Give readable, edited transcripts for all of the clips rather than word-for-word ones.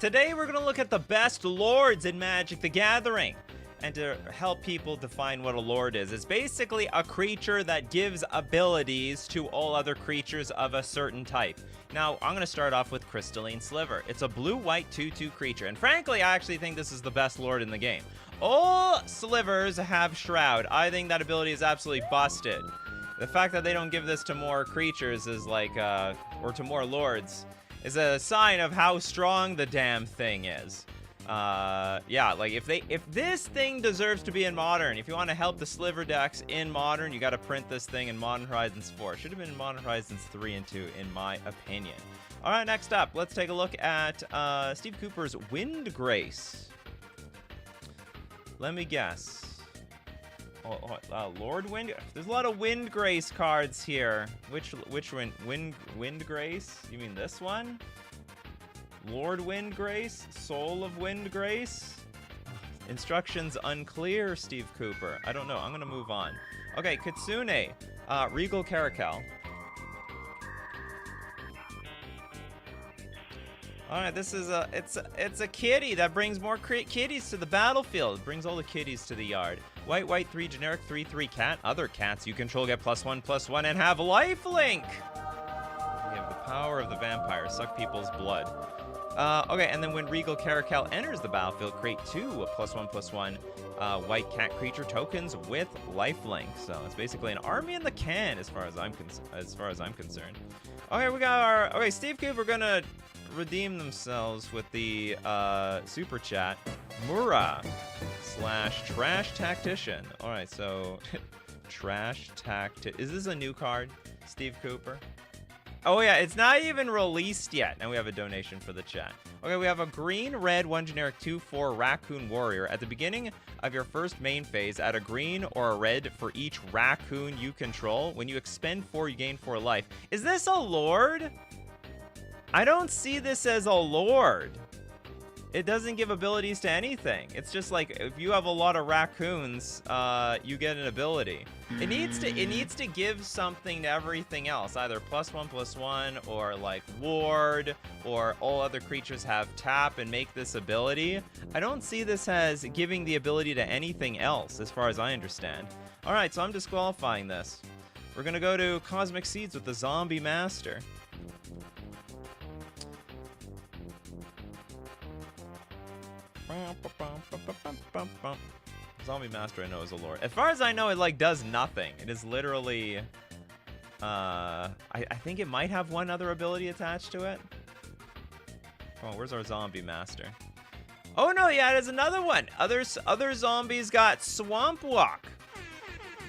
Today we're going to look at the best lords in Magic the Gathering. And to help people define what a lord is, it's basically a creature that gives abilities to all other creatures of a certain type. Now, I'm going to start off with Crystalline Sliver. It's a blue-white 2/2 creature, and frankly, I actually think this is the best lord in the game. All slivers have Shroud. I think that ability is absolutely busted. The fact that they don't give this to more creatures is like, or to more lords, is a sign of how strong the damn thing is. Yeah, like if this thing deserves to be in Modern, if you want to help the Sliver decks in Modern, you got to print this thing in Modern Horizons 4. Should have been in Modern Horizons 3 and 2, in my opinion. All right, next up, let's take a look at Steve Cooper's Wind Grace. Let me guess. Lord Wind. There's a lot of Wind Grace cards here. Which Wind Grace? You mean this one? Lord Wind Grace? Soul of Wind Grace? Instructions unclear, Steve Cooper. I don't know. I'm gonna move on. Okay, Kitsune. Regal Caracal. Alright, this is it's a kitty that brings more kitties to the battlefield. It brings all the kitties to the yard. White 3 generic 3/3 cat. Other cats you control get +1/+1 and have lifelink. You have the power of the vampire. Suck people's blood. Okay, and then when Regal Caracal enters the battlefield, create 2 +1/+1 white cat creature tokens with lifelink. So it's basically an army in the can, as far as I'm concerned. Okay, we got our. Okay, Steve Cooper gonna redeem themselves with the super chat. Mura / Trash Tactician. All right, so Trash Tactician. Is this a new card, Steve Cooper? Oh yeah, it's not even released yet. And we have a donation for the chat. Okay, we have a green-red 1 generic 2/4 Raccoon Warrior. At the beginning of your first main phase, add a green or a red for each raccoon you control. When you expend 4, you gain 4 life. Is this a lord? I don't see this as a lord. It doesn't give abilities to anything. It's just like if you have a lot of raccoons, you get an ability. It needs to give something to everything else, either +1/+1 or like ward, or all other creatures have tap and make this ability. I don't see this as giving the ability to anything else, as far as I understand. All right, so I'm disqualifying this. We're gonna go to Cosmic Seeds with the Zombie Master. Zombie Master, I know, is a lord. As far as I know, it like does nothing. It is literally I think it might have one other ability attached to it. Oh, where's our Zombie Master? Oh no, yeah, there's another one. Other zombies got Swamp Walk.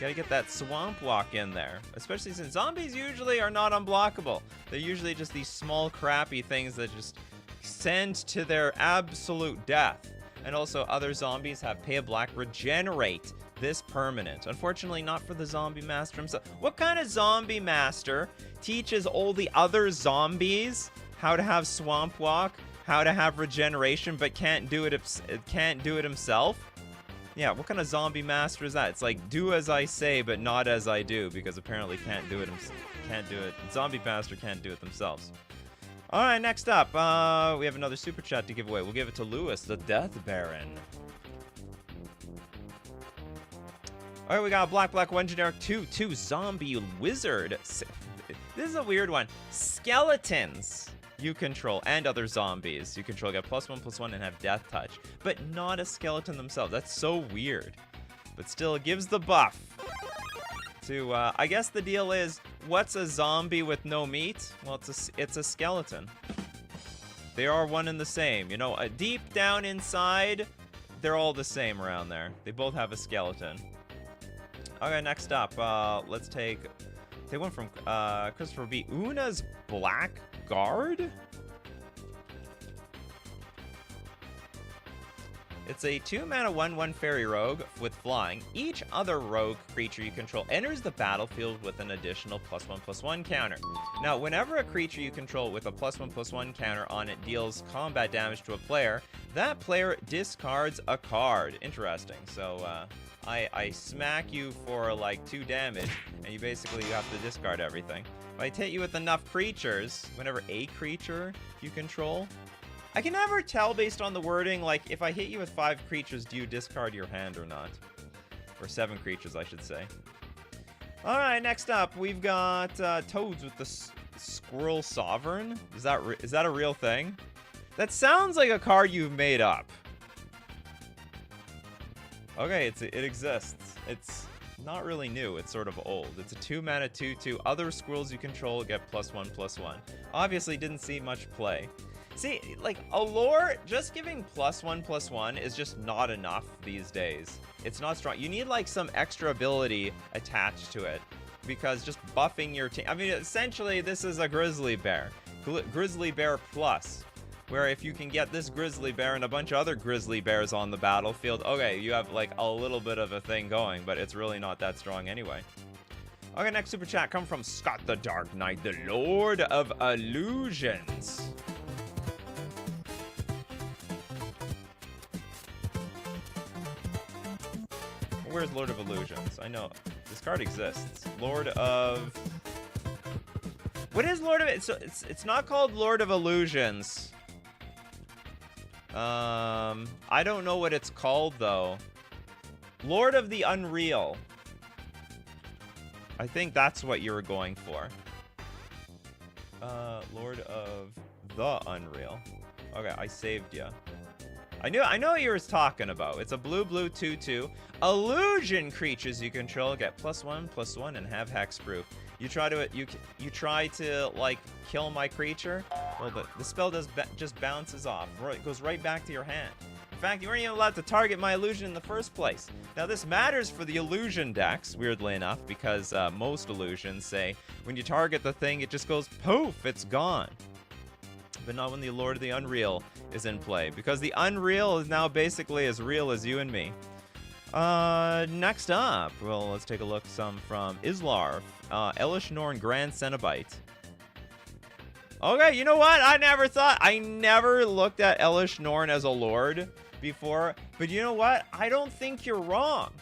Gotta get that Swamp Walk in there, especially since zombies usually are not unblockable. They're usually just these small crappy things that just send to their absolute death. And also, other zombies have Pay a Black Regenerate. This permanent. Unfortunately, not for the Zombie Master himself. What kind of Zombie Master teaches all the other zombies how to have Swamp Walk, how to have Regeneration, but can't do it himself? Yeah, what kind of Zombie Master is that? It's like, do as I say, but not as I do, because apparently can't do it. Zombie Master can't do it themselves. All right, next up, we have another super chat to give away. We'll give it to Lewis, the Death Baron. All right, we got a black 1 generic 2/2 zombie wizard. This is a weird one. Skeletons you control and other zombies you control get +1/+1 and have death touch, but not a skeleton themselves. That's so weird, but still it gives the buff to, I guess the deal is, what's a zombie with no meat? Well, it's a skeleton. They are one and the same. You know, deep down inside, they're all the same around there. They both have a skeleton. Okay, next up, let's take one from Christopher B. Una's Blackguard? It's a 2-mana 1/1 fairy rogue with flying. Each other rogue creature you control enters the battlefield with an additional +1/+1 counter. Now, whenever a creature you control with a +1/+1 counter on it deals combat damage to a player, that player discards a card. Interesting. So, I smack you for like 2 damage, and you have to discard everything. If I hit you with enough creatures, whenever a creature you control I can never tell based on the wording, like, if I hit you with 5 creatures, do you discard your hand or not? Or 7 creatures, I should say. Alright, next up, we've got Toads with the Squirrel Sovereign. Is that a real thing? That sounds like a card you've made up. Okay, it exists. It's not really new, it's sort of old. It's a 2-mana 2/2. Other squirrels you control get +1/+1. Obviously didn't see much play. See, like, Allure, just giving +1/+1 is just not enough these days. It's not strong. You need, like, some extra ability attached to it. Because just buffing your team... I mean, essentially, this is a Grizzly Bear. Grizzly Bear Plus. Where if you can get this Grizzly Bear and a bunch of other Grizzly Bears on the battlefield, okay, you have, like, a little bit of a thing going, but it's really not that strong anyway. Okay, next super chat come from Scott the Dark Knight, the Lord of Illusions. Where's Lord of Illusions? I know this card exists. Lord of... What is Lord of... It's not called Lord of Illusions. I don't know what it's called, though. Lord of the Unreal. I think that's what you were going for. Lord of the Unreal. Okay, I saved you. I know what you were talking about. It's a blue 2/2. Illusion creatures you control get +1/+1 and have hexproof. You try to like kill my creature. Well, the spell just bounces off. It goes right back to your hand. In fact, you weren't even allowed to target my illusion in the first place. Now, this matters for the illusion decks, weirdly enough, because most illusions say when you target the thing, it just goes poof, it's gone. But not when the Lord of the Unreal is in play, because the Unreal is now basically as real as you and me. Next up, well, let's take a look some from Islar, Elish Norn Grand Cenobite. Okay, you know what? I never looked at Elish Norn as a lord before, but you know what? I don't think you're wrong.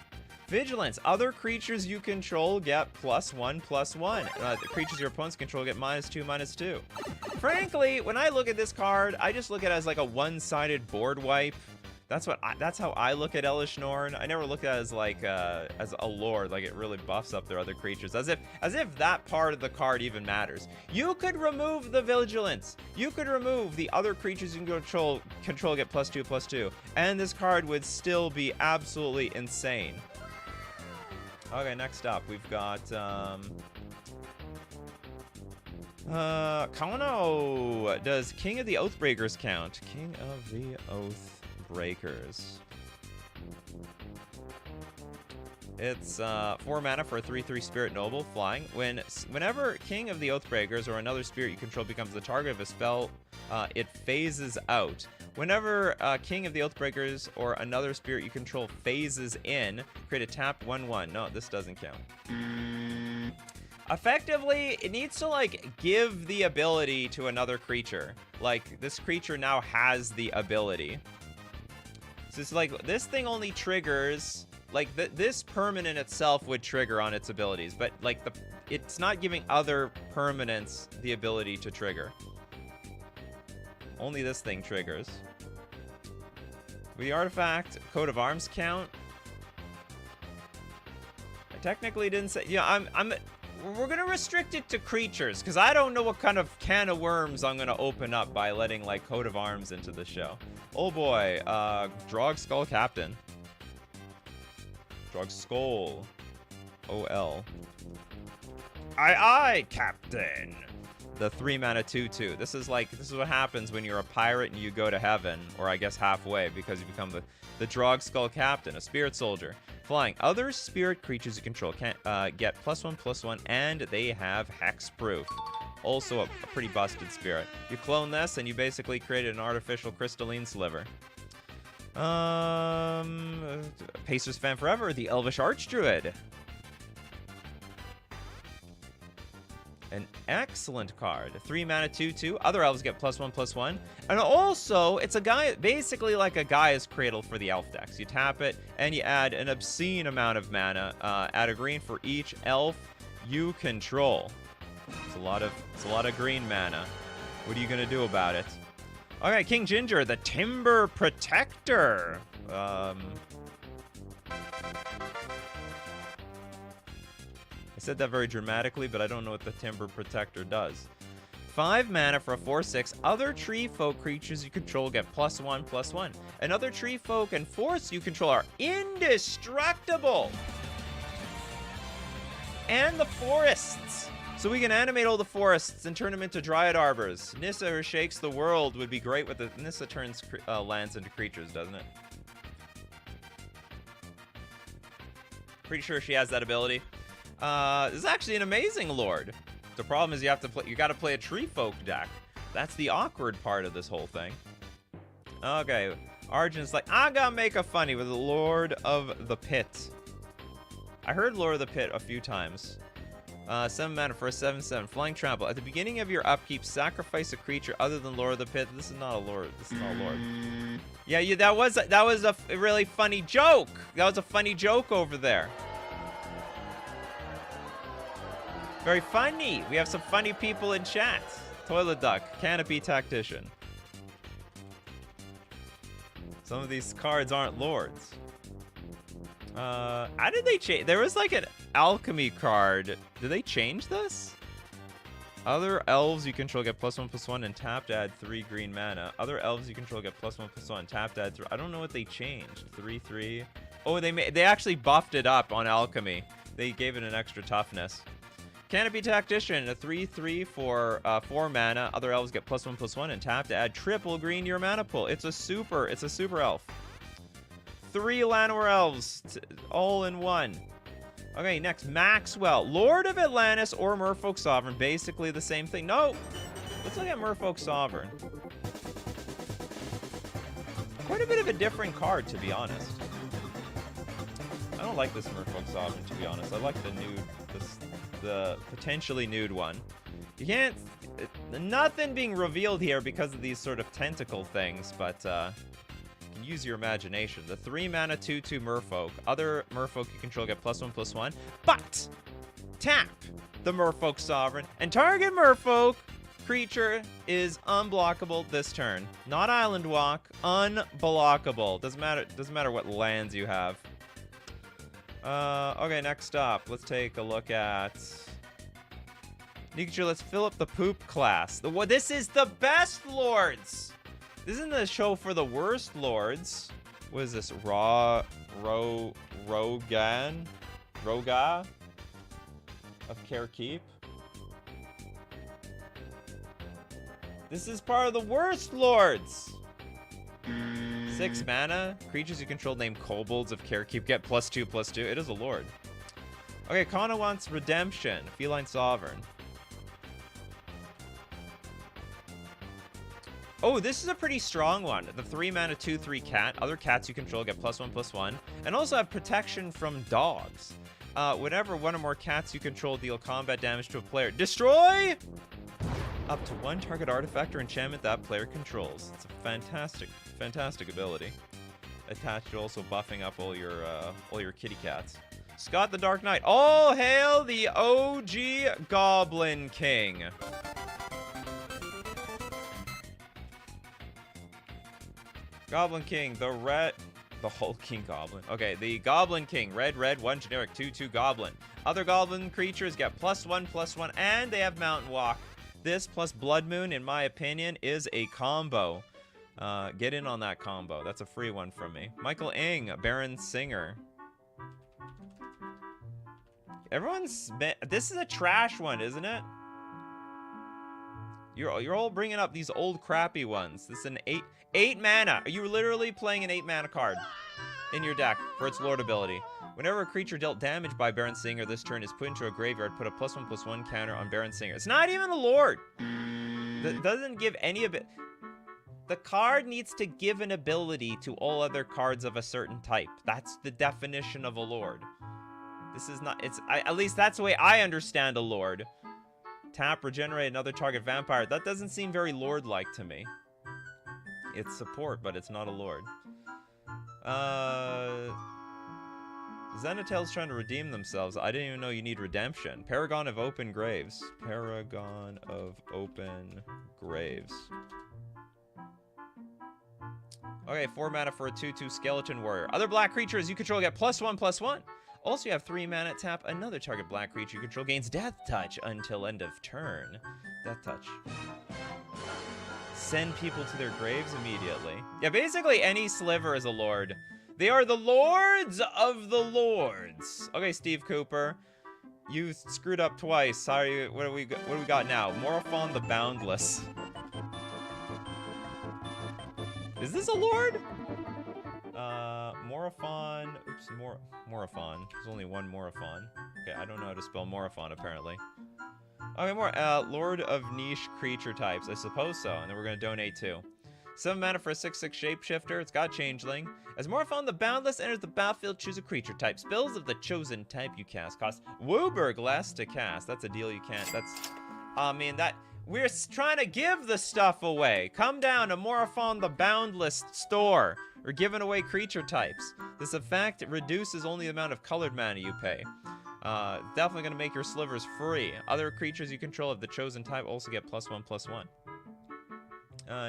Vigilance. Other creatures you control get +1/+1. The creatures your opponents control get -2/-2. Frankly, when I look at this card, I just look at it as like a one-sided board wipe. That's how I look at Elish Norn. I never look at it as like as a lord, like it really buffs up their other creatures, as if that part of the card even matters. You could remove the vigilance. You could remove the other creatures you can control get +2/+2, and this card would still be absolutely insane. Okay, next up, we've got, Kano. Does King of the Oathbreakers count? King of the Oathbreakers. It's, 4 mana for a 3/3 Spirit Noble, flying. Whenever King of the Oathbreakers or another spirit you control becomes the target of a spell, it phases out. Whenever King of the Oathbreakers or another spirit you control phases in, create a tapped 1/1. No, this doesn't count. Effectively, it needs to, like, give the ability to another creature. Like, this creature now has the ability. So it's like, this thing only triggers... Like, this permanent itself would trigger on its abilities, but, like, it's not giving other permanents the ability to trigger. Only this thing triggers. The artifact, coat of arms count. I technically didn't say... Yeah, we're gonna restrict it to creatures, because I don't know what kind of can of worms I'm gonna open up by letting, like, coat of arms into the show. Oh boy, Drog Skull Captain. Drog Skull. OL. Aye, Captain. The 3 mana 2/2. This is what happens when you're a pirate and you go to heaven, or I guess halfway, because you become the Drog Skull Captain, a spirit soldier. Flying. Other spirit creatures you control can get +1/+1, and they have hexproof. Also a pretty busted spirit. You clone this, and you basically created an artificial crystalline sliver. Pacers fan forever, the Elvish Archdruid. An excellent card. 3 mana 2/2. Other elves get +1/+1. And also, it's a guy, basically like a Gaia's Cradle for the elf decks. You tap it, and you add an obscene amount of mana. Add a green for each elf you control. It's a lot of green mana. What are you gonna do about it? Okay, King Ginger, the Timber Protector. I said that very dramatically, but I don't know what the Timber Protector does. 5 mana for a 4/6. Other tree folk creatures you control get +1/+1. And other tree folk and forests you control are indestructible. And the forests. So we can animate all the forests and turn them into Dryad Arbors. Nissa who shakes the world would be great with it. Nissa turns lands into creatures, doesn't it? Pretty sure she has that ability. This is actually an amazing Lord. The problem is you gotta play a tree folk deck. That's the awkward part of this whole thing. Okay, Arjun's like, I gotta make a funny with the Lord of the Pit. I heard Lord of the Pit a few times. 7 mana for a 7/7. Flying Trample. At the beginning of your upkeep, sacrifice a creature other than Lord of the Pit. This is not a Lord. This is not a Lord. Yeah, that was a really funny joke. That was a funny joke over there. Very funny. We have some funny people in chat. Toilet Duck, Canopy Tactician. Some of these cards aren't lords. How did they change? There was like an alchemy card. Did they change this? Other elves you control get +1/+1 and tap to add 3 green mana. Other elves you control get +1/+1, tap to add 3. I don't know what they changed. 3/3. Oh, they actually buffed it up on alchemy. They gave it an extra toughness. Canopy Tactician, a 3/3 for 4 mana. Other elves get +1/+1 and tap to add triple green to your mana pool. It's a super elf. 3 Llanowar elves, all in one. Okay, next, Maxwell. Lord of Atlantis or Merfolk Sovereign. Basically the same thing. No, let's look at Merfolk Sovereign. Quite a bit of a different card, to be honest. I don't like this Merfolk Sovereign, to be honest. I like the nude, the potentially nude one. You can't, nothing being revealed here because of these sort of tentacle things, but you can use your imagination. The 3 mana 2/2 Merfolk. Other Merfolk you control get +1/+1, but tap the Merfolk Sovereign and target Merfolk creature is unblockable this turn. Not Island Walk, unblockable. Doesn't matter what lands you have. Okay, next up, let's take a look at Nikachu. Let's fill up the poop class. This is the best lords. This isn't the show for the worst lords. What is this? Roga of Carekeep. This is part of the worst lords. 6 mana. Creatures you control named Kobolds of Carekeep get +2/+2. It is a lord. Okay, Kana wants Redemption. Feline Sovereign. Oh, this is a pretty strong one. The 3 mana 2/3 cat. Other cats you control get +1/+1. And also have protection from dogs. Whenever one or more cats you control deal combat damage to a player, destroy up to 1 target artifact or enchantment that player controls. It's a fantastic ability. Attached to also buffing up all your kitty cats. Scott the Dark Knight. All hail the OG Goblin King. Goblin King, the hulking goblin. Okay, the Goblin King, red, 1 generic 2/2 goblin. Other goblin creatures get +1/+1, and they have Mountain Walk. This plus Blood Moon, in my opinion, is a combo. Get in on that combo. That's a free one from me. Michael Ing, Baron Singer. This is a trash one, isn't it? You're all bringing up these old crappy ones. This is an 8 mana. Are you literally playing an 8 mana card in your deck for its Lord ability? Whenever a creature dealt damage by Baron Singer this turn is put into a graveyard, put a +1/+1 counter on Baron Singer. It's not even a lord. That doesn't give any of it. The card needs to give an ability to all other cards of a certain type. That's the definition of a lord. This is not, at least that's the way I understand a lord. Tap, regenerate another target vampire. That doesn't seem very lord-like to me. It's support, but it's not a lord. Xenotale's trying to redeem themselves. I didn't even know you need redemption. Paragon of Open Graves. Paragon of Open Graves. Okay, 4 mana for a 2/2 Skeleton Warrior. Other black creatures you control get +1/+1. Also, you have 3 mana, tap another target black creature you control gains Death Touch until end of turn. Death Touch. Send people to their graves immediately. Yeah, basically any sliver is a lord. They are the lords of the lords. Okay, Steve Cooper. You screwed up twice. Sorry, what do we got now? Morphon the Boundless. Is this a lord? Morophon. Oops, Morophon. There's only one Morophon. Okay, I don't know how to spell Morophon, apparently. Okay, Lord of Niche Creature Types. I suppose so, and then we're gonna donate too. 7 mana for a 6/6 Shapeshifter. It's got Changeling. As Morophon the Boundless enters the battlefield, choose a creature type. Spells of the chosen type you cast cost Wooburg less to cast. That's a deal you can't. That's, I mean, that... We're trying to give the stuff away. Come down to Morophon the Boundless store. We're giving away creature types. This effect reduces only the amount of colored mana you pay. Definitely going to make your slivers free. Other creatures you control of the chosen type also get +1/+1.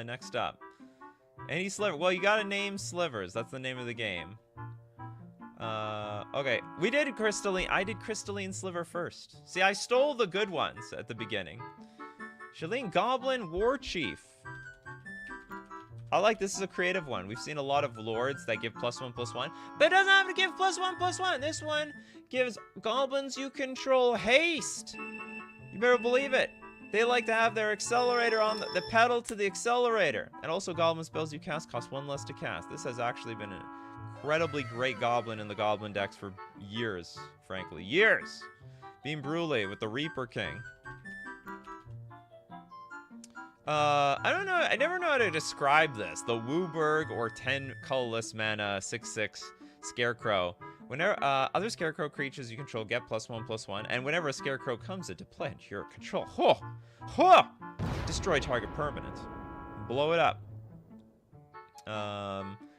Next up. Any sliver. Well, you got to name slivers. That's the name of the game. Okay. We did Crystalline. I did Crystalline Sliver first. See, I stole the good ones at the beginning. Shalene Goblin War Chief. I like this is a creative one. We've seen a lot of lords that give +1/+1, but it doesn't have to give +1/+1. This one gives goblins you control haste. You better believe it. They like to have their accelerator on the pedal to the accelerator. And also goblin spells you cast cost 1 less to cast. This has actually been an incredibly great goblin in the goblin decks for years, frankly. Years! Beam Brule with the Reaper King. I don't know. I never know how to describe this. The Wooburg or 10 colorless mana 6/6 Scarecrow. Whenever other Scarecrow creatures you control get +1/+1, and whenever a Scarecrow comes into play into your control, destroy target permanent, blow it up.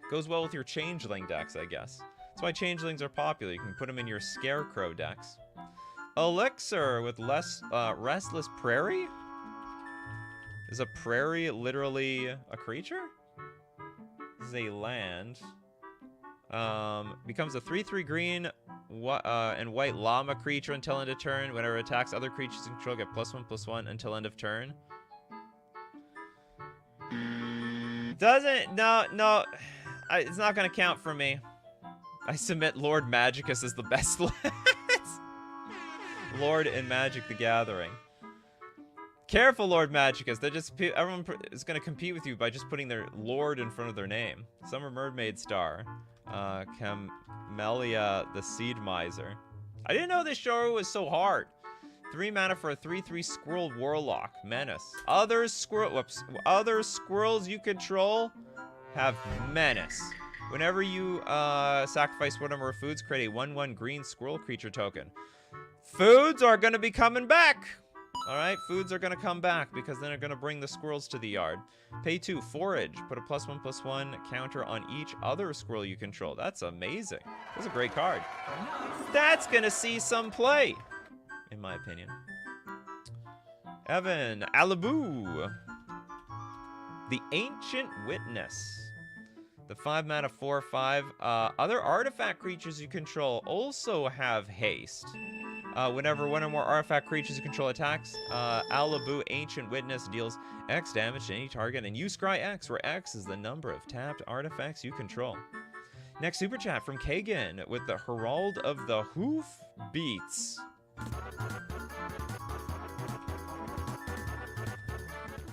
Goes well with your Changeling decks, I guess. That's why Changelings are popular. You can put them in your Scarecrow decks. Elixir with Restless Prairie. Is a prairie literally a creature? This is a land. Becomes a 3/3 green and white llama creature until end of turn. Whenever it attacks other creatures you control, get +1/+1 until end of turn. Doesn't, no. It's not gonna count for me. I submit Lord Magicus as the best lands. Lord in Magic the Gathering. Careful, Lord Magicus. They're just everyone is gonna compete with you by just putting their Lord in front of their name. Summer Mermaid Star, Camellia the Seed Miser. I didn't know this show was so hard. 3 mana for a 3/3 Squirrel Warlock Menace. Other squirrels you control have Menace. Whenever you sacrifice one or more foods, create a 1/1 green squirrel creature token. Foods are gonna be coming back. Alright, foods are gonna come back because then they're gonna bring the squirrels to the yard. Pay 2, forage. Put a +1/+1 counter on each other squirrel you control. That's amazing. That's a great card. That's gonna see some play, in my opinion. Evan, Alaboo. The Ancient Witness. The 5 mana 4/5. Other artifact creatures you control also have haste. Whenever one or more artifact creatures you control attacks, Alaboo Ancient Witness deals X damage to any target, and you scry X, where X is the number of tapped artifacts you control. Next super chat from Kagan with the Herald of the Hoof Beats.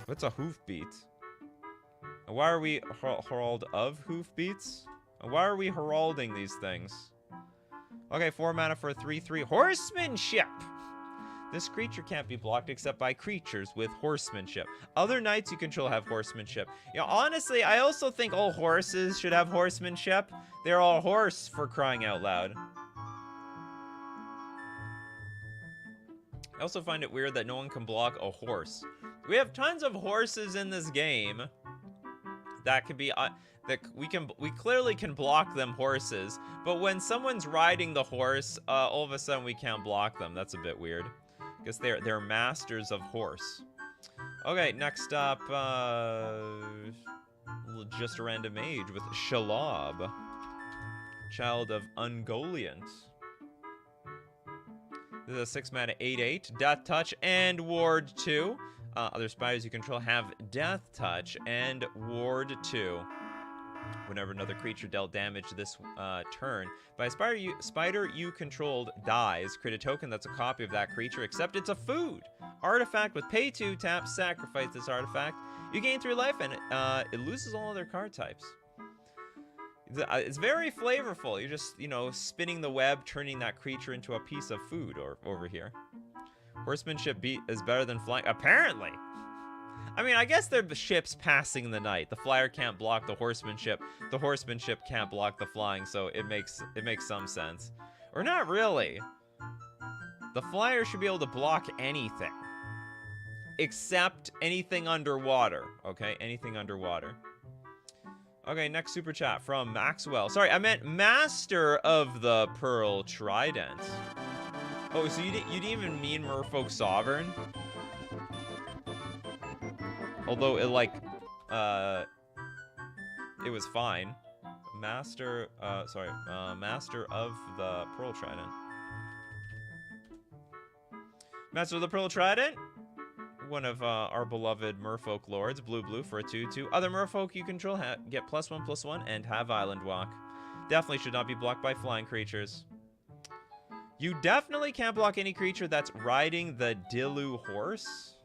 What's a hoof beat? Why are we Herald of Hoof Beats? Why are we heralding these things? Okay, 4 mana for a 3/3 Horsemanship. This creature can't be blocked except by creatures with Horsemanship. Other knights you control have Horsemanship. You know, honestly, I also think all horses should have Horsemanship. They're all horse, for crying out loud. I also find it weird that no one can block a horse. We have tons of horses in this game that could be... that we clearly can block them horses, but when someone's riding the horse, all of a sudden we can't block them. That's a bit weird, because they're masters of horse. Okay, next up, rolled just a random age with Shalob, child of Ungoliant. This is a 6 mana 8/8, Death Touch and Ward 2. Other spiders you control have Death Touch and Ward 2. Whenever another creature dealt damage this turn by a spider you controlled dies, create a token that's a copy of that creature, except it's a food artifact with pay 2, tap, sacrifice this artifact. You gain 3 life, and it loses all other card types. It's very flavorful. You're just, you know, spinning the web, turning that creature into a piece of food over here. Horsemanship is better than flying, apparently. I mean, I guess they're the ships passing the night. The flyer can't block the horsemanship. The horsemanship can't block the flying, so it makes some sense. Or not really. The flyer should be able to block anything. Except anything underwater, okay? Anything underwater. Okay, next super chat from Maxwell. Sorry, I meant Master of the Pearl Trident. Oh, so you didn't even mean Merfolk Sovereign? Although it it was fine. Master of the Pearl Trident. Master of the Pearl Trident? One of our beloved Merfolk Lords, blue for a 2/2. Other Merfolk you control get +1/+1 and have Island Walk. Definitely should not be blocked by flying creatures. You definitely can't block any creature that's riding the Dilu horse.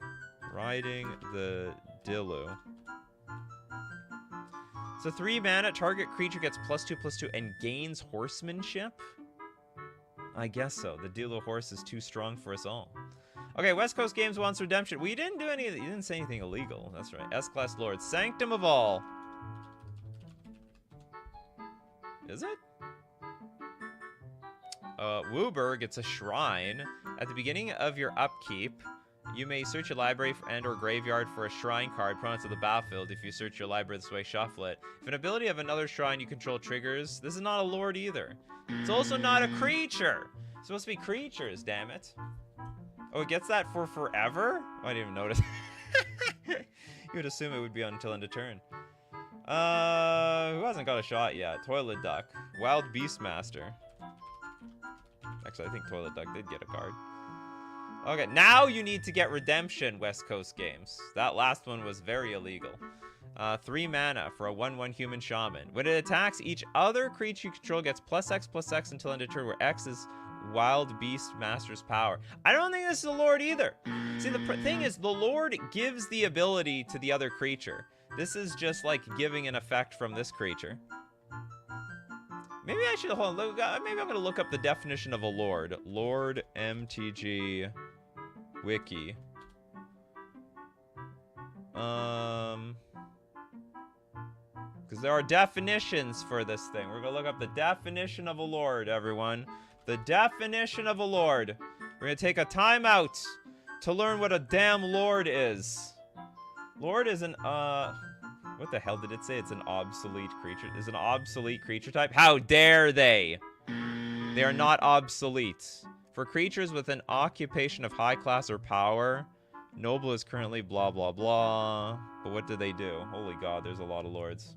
Riding the Dilu. So 3 mana, target creature gets +2/+2 and gains horsemanship? I guess so. The Dilu horse is too strong for us all. Okay, West Coast Games wants redemption. We didn't do any of it. You didn't say anything illegal. That's right. S-Class Lord. Sanctum of All. Is it? Woober gets a shrine. At the beginning of your upkeep, you may search your library and/or graveyard for a shrine card prominent to the battlefield. If you search your library this way, shuffle it. If an ability of another shrine you control triggers, this is not a lord either. It's also not a creature. It's supposed to be creatures, damn it. Oh, it gets that for forever? Oh, I didn't even notice. You would assume it would be until end of turn. Who hasn't got a shot yet? Toilet Duck. Wild Beastmaster. Actually, I think Toilet Duck did get a card. Okay, now you need to get redemption, West Coast Games. That last one was very illegal. 3 mana for a 1/1 human shaman. When it attacks, each other creature you control gets +X/+X until end of turn, where X is Wild Beast Master's power. I don't think this is a lord either. See, the thing is, the lord gives the ability to the other creature. This is just like giving an effect from this creature. Maybe I should hold on. Maybe I'm gonna look up the definition of a lord. Lord MTG Wiki. Because there are definitions for this thing. We're gonna look up the definition of a lord, everyone. The definition of a lord. We're gonna take a timeout to learn what a damn lord is. Lord is an, what the hell did it say? It's an obsolete creature. Is an obsolete creature type? How dare they? They are not obsolete. For creatures with an occupation of high class or power, noble is currently blah, blah, blah. But what do they do? Holy God, there's a lot of lords.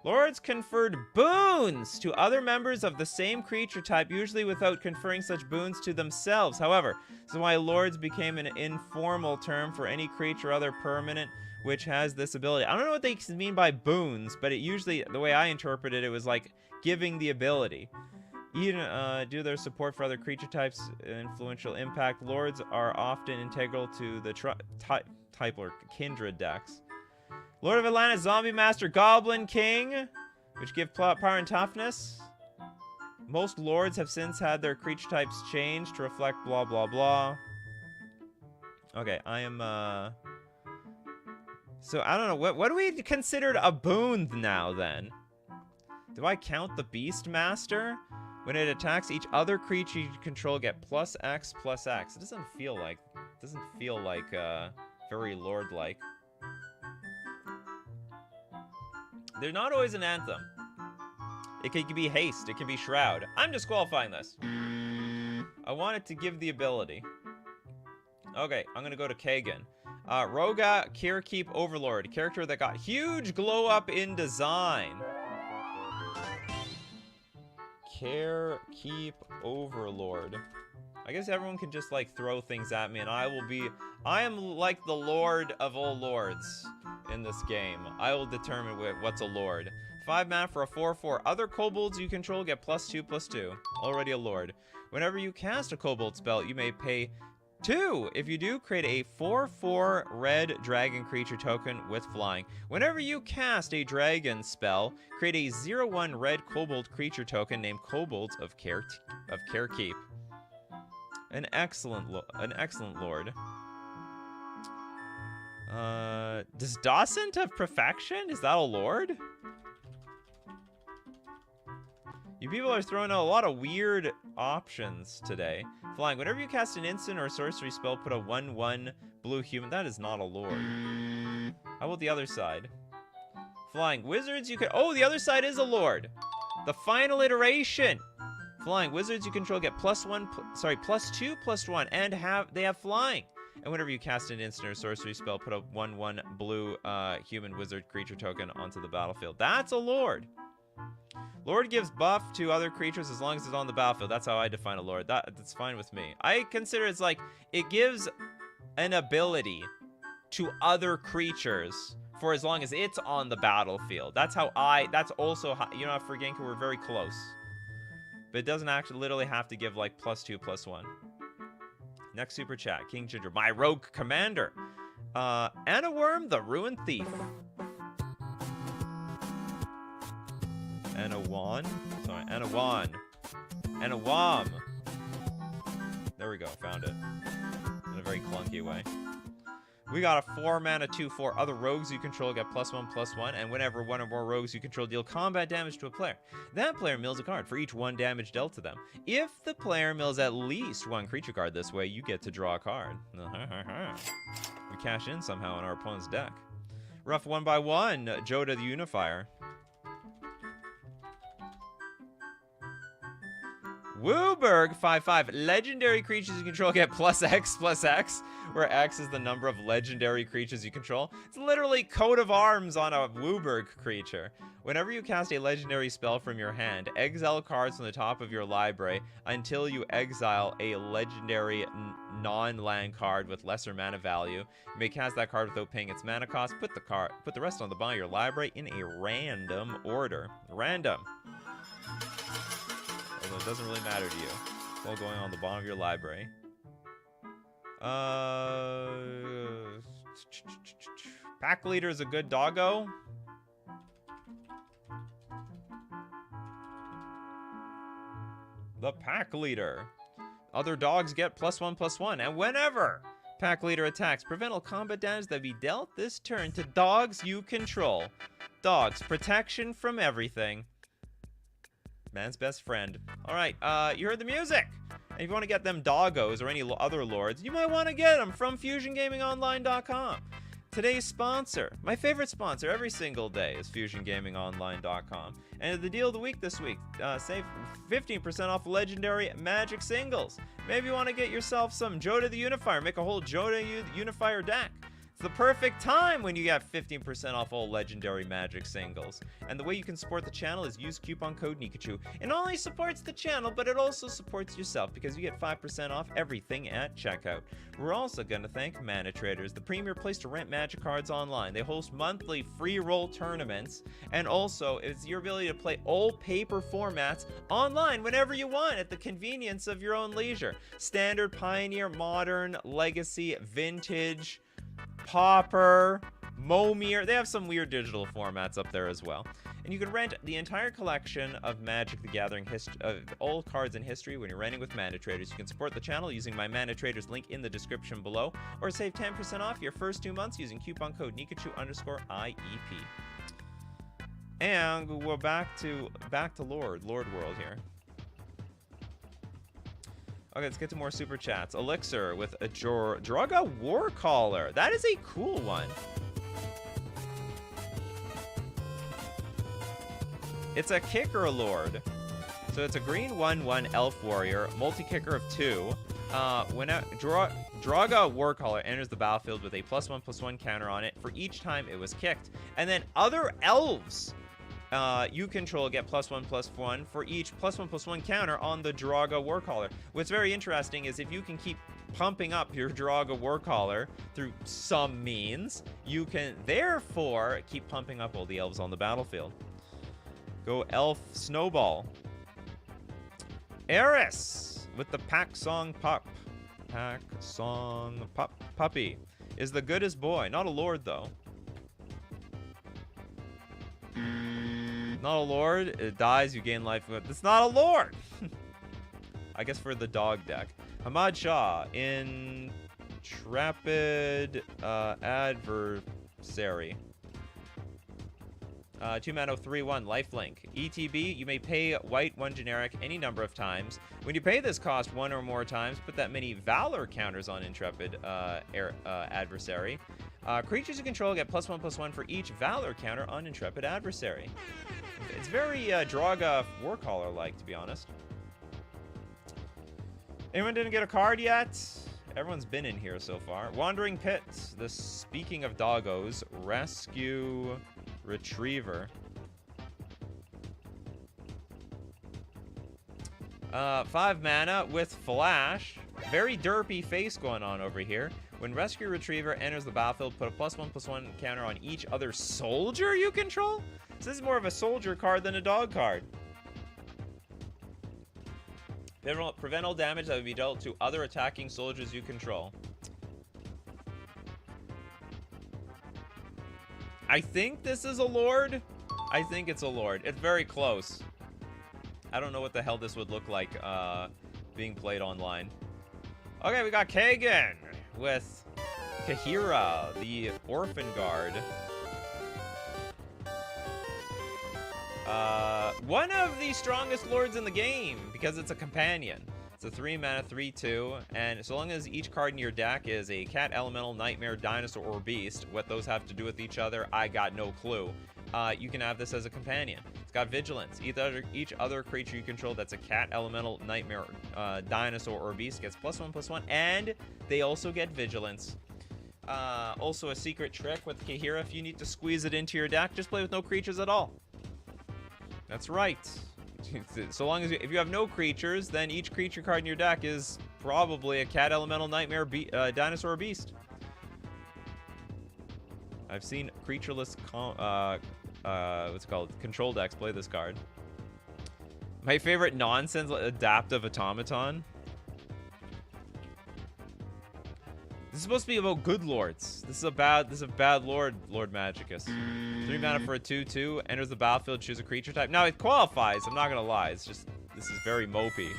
Lords conferred boons to other members of the same creature type, usually without conferring such boons to themselves. However, this is why lords became an informal term for any creature or other permanent which has this ability. I don't know what they mean by boons, but it usually, the way I interpreted it, was like giving the ability. Even due to their support for other creature types, influential impact, lords are often integral to the type or kindred decks. Lord of Atlantis, Zombie Master, Goblin King, which give power and toughness. Most lords have since had their creature types changed to reflect blah, blah, blah. Okay, I am, so, I don't know, what do we consider a boon now, then? Do I count the Beastmaster? When it attacks each other creature you control, get +X/+X. It doesn't feel like, very lord-like. They're not always an anthem. It could be haste, it could be shroud. I'm disqualifying this. I want it to give the ability. Okay, I'm gonna go to Kagan. Roga Carekeep Overlord. Character that got huge glow up in design. Carekeep Overlord. I guess everyone can just like throw things at me and I am like the lord of all lords in this game. I will determine what's a lord. 5 mana for a 4/4. Other kobolds you control get +2/+2. Already a lord. Whenever you cast a kobold spell, you may pay 2. If you do, create a 4/4 red dragon creature token with flying. Whenever you cast a dragon spell, create a 0/1 red kobold creature token named Kobolds of Carekeep. An excellent lord. Does Dawson have Perfection? Is that a lord? You people are throwing out a lot of weird options today. Flying. Whenever you cast an instant or a sorcery spell, put a 1/1 blue human. That is not a lord. How about the other side? Flying. Wizards you can... Oh, the other side is a lord. The final iteration. Flying. Wizards you control get +2/+1 and they have flying. And whenever you cast an instant or sorcery spell, put a 1/1 blue human wizard creature token onto the battlefield. That's a lord. Lord gives buff to other creatures as long as it's on the battlefield. That's how I define a lord. That's fine with me. I consider it's like it gives an ability to other creatures for as long as it's on the battlefield. That's also how, you know, for Genka we're very close. But it doesn't actually literally have to give like +2/+1. Next super chat, King Ginger, my rogue commander. Anna Worm, the Ruined Thief. Anawam. There we go, found it. In a very clunky way. We got a 4 mana 2/4. Other rogues you control get +1/+1, and whenever one or more rogues you control deal combat damage to a player, that player mills a card for each 1 damage dealt to them. If the player mills at least 1 creature card this way, you get to draw a card. We cash in somehow in our opponent's deck. Rough 1x1, Joda the Unifier. Wooberg 5/5. Legendary creatures you control get +X/X, where X is the number of legendary creatures you control. It's literally coat of arms on a Wooberg creature. Whenever you cast a legendary spell from your hand, exile cards from the top of your library until you exile a legendary non-land card with lesser mana value. You may cast that card without paying its mana cost. Put the rest on the bottom of your library in a random order. Random. Although it doesn't really matter to you. It's all going on the bottom of your library. Pack leader is a good doggo. The pack leader. Other dogs get +1/+1, and whenever pack leader attacks, prevent all combat damage that be dealt this turn to dogs you control. Dogs, protection from everything. Man's best friend. All right, you heard the music. And if you want to get them doggos or any other lords, you might want to get them from FusionGamingOnline.com. Today's sponsor, my favorite sponsor every single day, is FusionGamingOnline.com. And the deal of the week this week, save 15% off legendary Magic singles. Maybe you want to get yourself some Joda the Unifier, make a whole Joda Unifier deck. It's the perfect time when you get 15% off all legendary Magic singles. And the way you can support the channel is use coupon code Nikachu. It not only supports the channel, but it also supports yourself because you get 5% off everything at checkout. We're also going to thank Mana Traders, the premier place to rent Magic cards online. They host monthly free roll tournaments, and also it's your ability to play all paper formats online whenever you want at the convenience of your own leisure. Standard, Pioneer, Modern, Legacy, Vintage, Pauper, Momir. They have some weird digital formats up there as well. And you can rent the entire collection of Magic the Gathering all cards in history when you're renting with Mana Traders. You can support the channel using my Mana Traders link in the description below, or save 10% off your first 2 months using coupon code Nikachu_IEP. And we're back to Lord World here. Okay, let's get to more super chats. Elixir with a Draga Warcaller. That is a cool one. It's a kicker lord. So it's a green 1/1 elf warrior, multi-kicker of 2. Draga Warcaller enters the battlefield with a +1/+1 counter on it for each time it was kicked. And then other elves you control get +1/+1 for each +1/+1 counter on the Draga Warcaller. What's very interesting is if you can keep pumping up your Draga Warcaller through some means, you can therefore keep pumping up all the elves on the battlefield. Go Elf Snowball. Eris with the Pack Song Pup. Pack Song Puppy is the goodest boy. Not a lord, though. Not a lord. It dies, you gain life. It's not a lord! I guess for the dog deck. Hamad Shah, Intrepid Adversary. 2 mana, 3/1, lifelink. ETB, you may pay white 1 generic any number of times. When you pay this cost 1 or more times, put that many Valor counters on Intrepid Adversary. Creatures you control get +1/+1 for each Valor counter on Intrepid Adversary. It's very Draga Warcaller-like, to be honest. Anyone didn't get a card yet? Everyone's been in here so far. Wandering Pit, the Speaking of Doggos, Rescue Retriever. 5 mana with Flash. Very derpy face going on over here. When Rescue Retriever enters the battlefield, put a +1/+1 counter on each other soldier you control? So this is more of a soldier card than a dog card. Prevent all damage that would be dealt to other attacking soldiers you control. I think this is a lord. I think it's a lord. It's very close. I don't know what the hell this would look like being played online. Okay, we got Kagan with Kahira, the Orphan Guard. One of the strongest lords in the game because it's a companion. It's a 3 mana, 3/2, and so long as each card in your deck is a cat, elemental, nightmare, dinosaur, or beast, what those have to do with each other, I got no clue. You can have this as a companion. It's got vigilance. Each other creature you control that's a cat, elemental, nightmare, dinosaur, or beast gets +1/+1, and they also get vigilance. Also a secret trick with Kahira, if you need to squeeze it into your deck, just play with no creatures at all. That's right. So long as if you have no creatures, then each creature card in your deck is probably a cat, elemental, nightmare, dinosaur, or beast. I've seen creatureless what's it called? Control decks play this card. My favorite nonsense adaptive automaton. This is supposed to be about good lords. This is a bad lord, Lord Magicus. 3 mana for a 2/2, enters the battlefield, choose a creature type. Now it qualifies, I'm not gonna lie. It's just, this is very mopey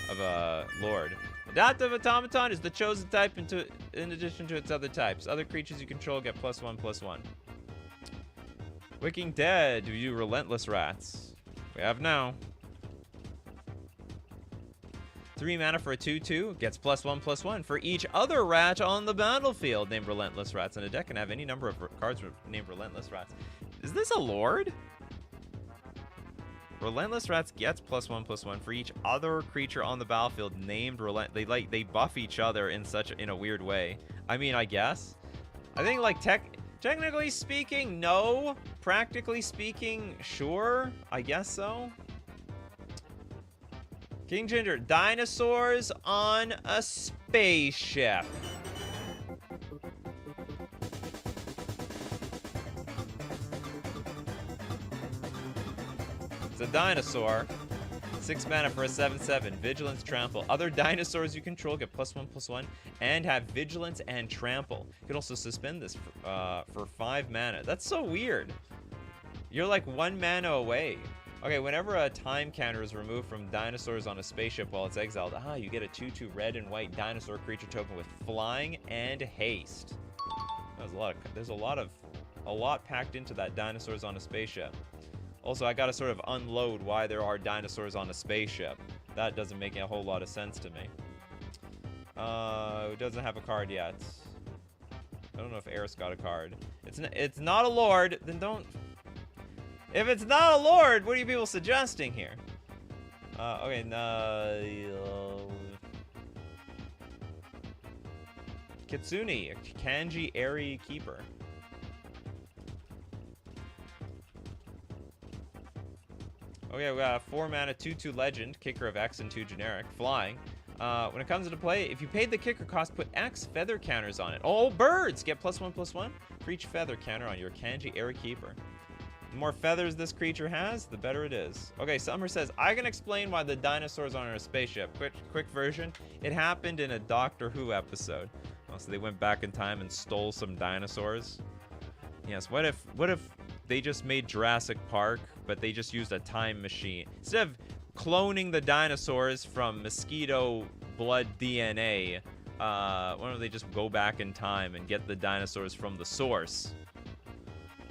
of a lord. Adaptive automaton is the chosen type in addition to its other types. Other creatures you control get +1/+1. Wicking Dead, you relentless rats. We have now. 3 mana for a 2/2, gets +1/+1 for each other rat on the battlefield named Relentless Rats. And a deck can have any number of cards named Relentless Rats. Is this a lord? Relentless Rats gets +1/+1 for each other creature on the battlefield named they buff each other in a weird way. I mean, I guess. I think like technically speaking, no. Practically speaking, sure. I guess so. King Ginger, dinosaurs on a spaceship. It's a dinosaur. 6 mana for a 7/7. Vigilance, Trample. Other dinosaurs you control get +1/+1 and have Vigilance and Trample. You can also suspend this for 5 mana. That's so weird. You're like 1 mana away. Okay, whenever a time counter is removed from dinosaurs on a spaceship while it's exiled, you get a 2/2 red and white dinosaur creature token with flying and haste. There's a lot packed into that dinosaurs on a spaceship. Also, I gotta sort of unload why there are dinosaurs on a spaceship. That doesn't make a whole lot of sense to me. It doesn't have a card yet. I don't know if Eris got a card. It's not a lord, then don't. If it's not a lord, what are you people suggesting here? Okay, Kitsune, a kanji airy keeper. Okay, we got a 4 mana 2/2 legend, kicker of X and 2 generic, flying. When it comes into play, if you paid the kicker cost, put X feather counters on it. Oh, birds! Get +1/+1 for each feather counter on your kanji airy keeper. The more feathers this creature has, the better it is. Okay, Summer says, I can explain why the dinosaurs aren't on a spaceship. Quick version. It happened in a Doctor Who episode. Oh, so they went back in time and stole some dinosaurs. Yes, what if they just made Jurassic Park, but they just used a time machine? Instead of cloning the dinosaurs from mosquito blood DNA, why don't they just go back in time and get the dinosaurs from the source?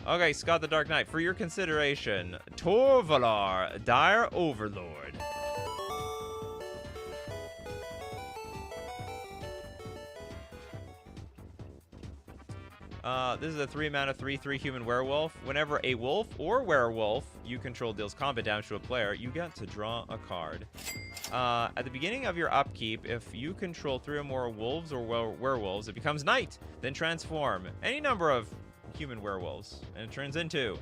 Okay, Scott the Dark Knight, for your consideration, Torvalar, Dire Overlord. This is a 3 mana 3/3 human werewolf. Whenever a wolf or werewolf you control deals combat damage to a player, you get to draw a card. At the beginning of your upkeep, if you control 3 or more wolves or werewolves, it becomes night. Then transform any number of human werewolves, and it turns into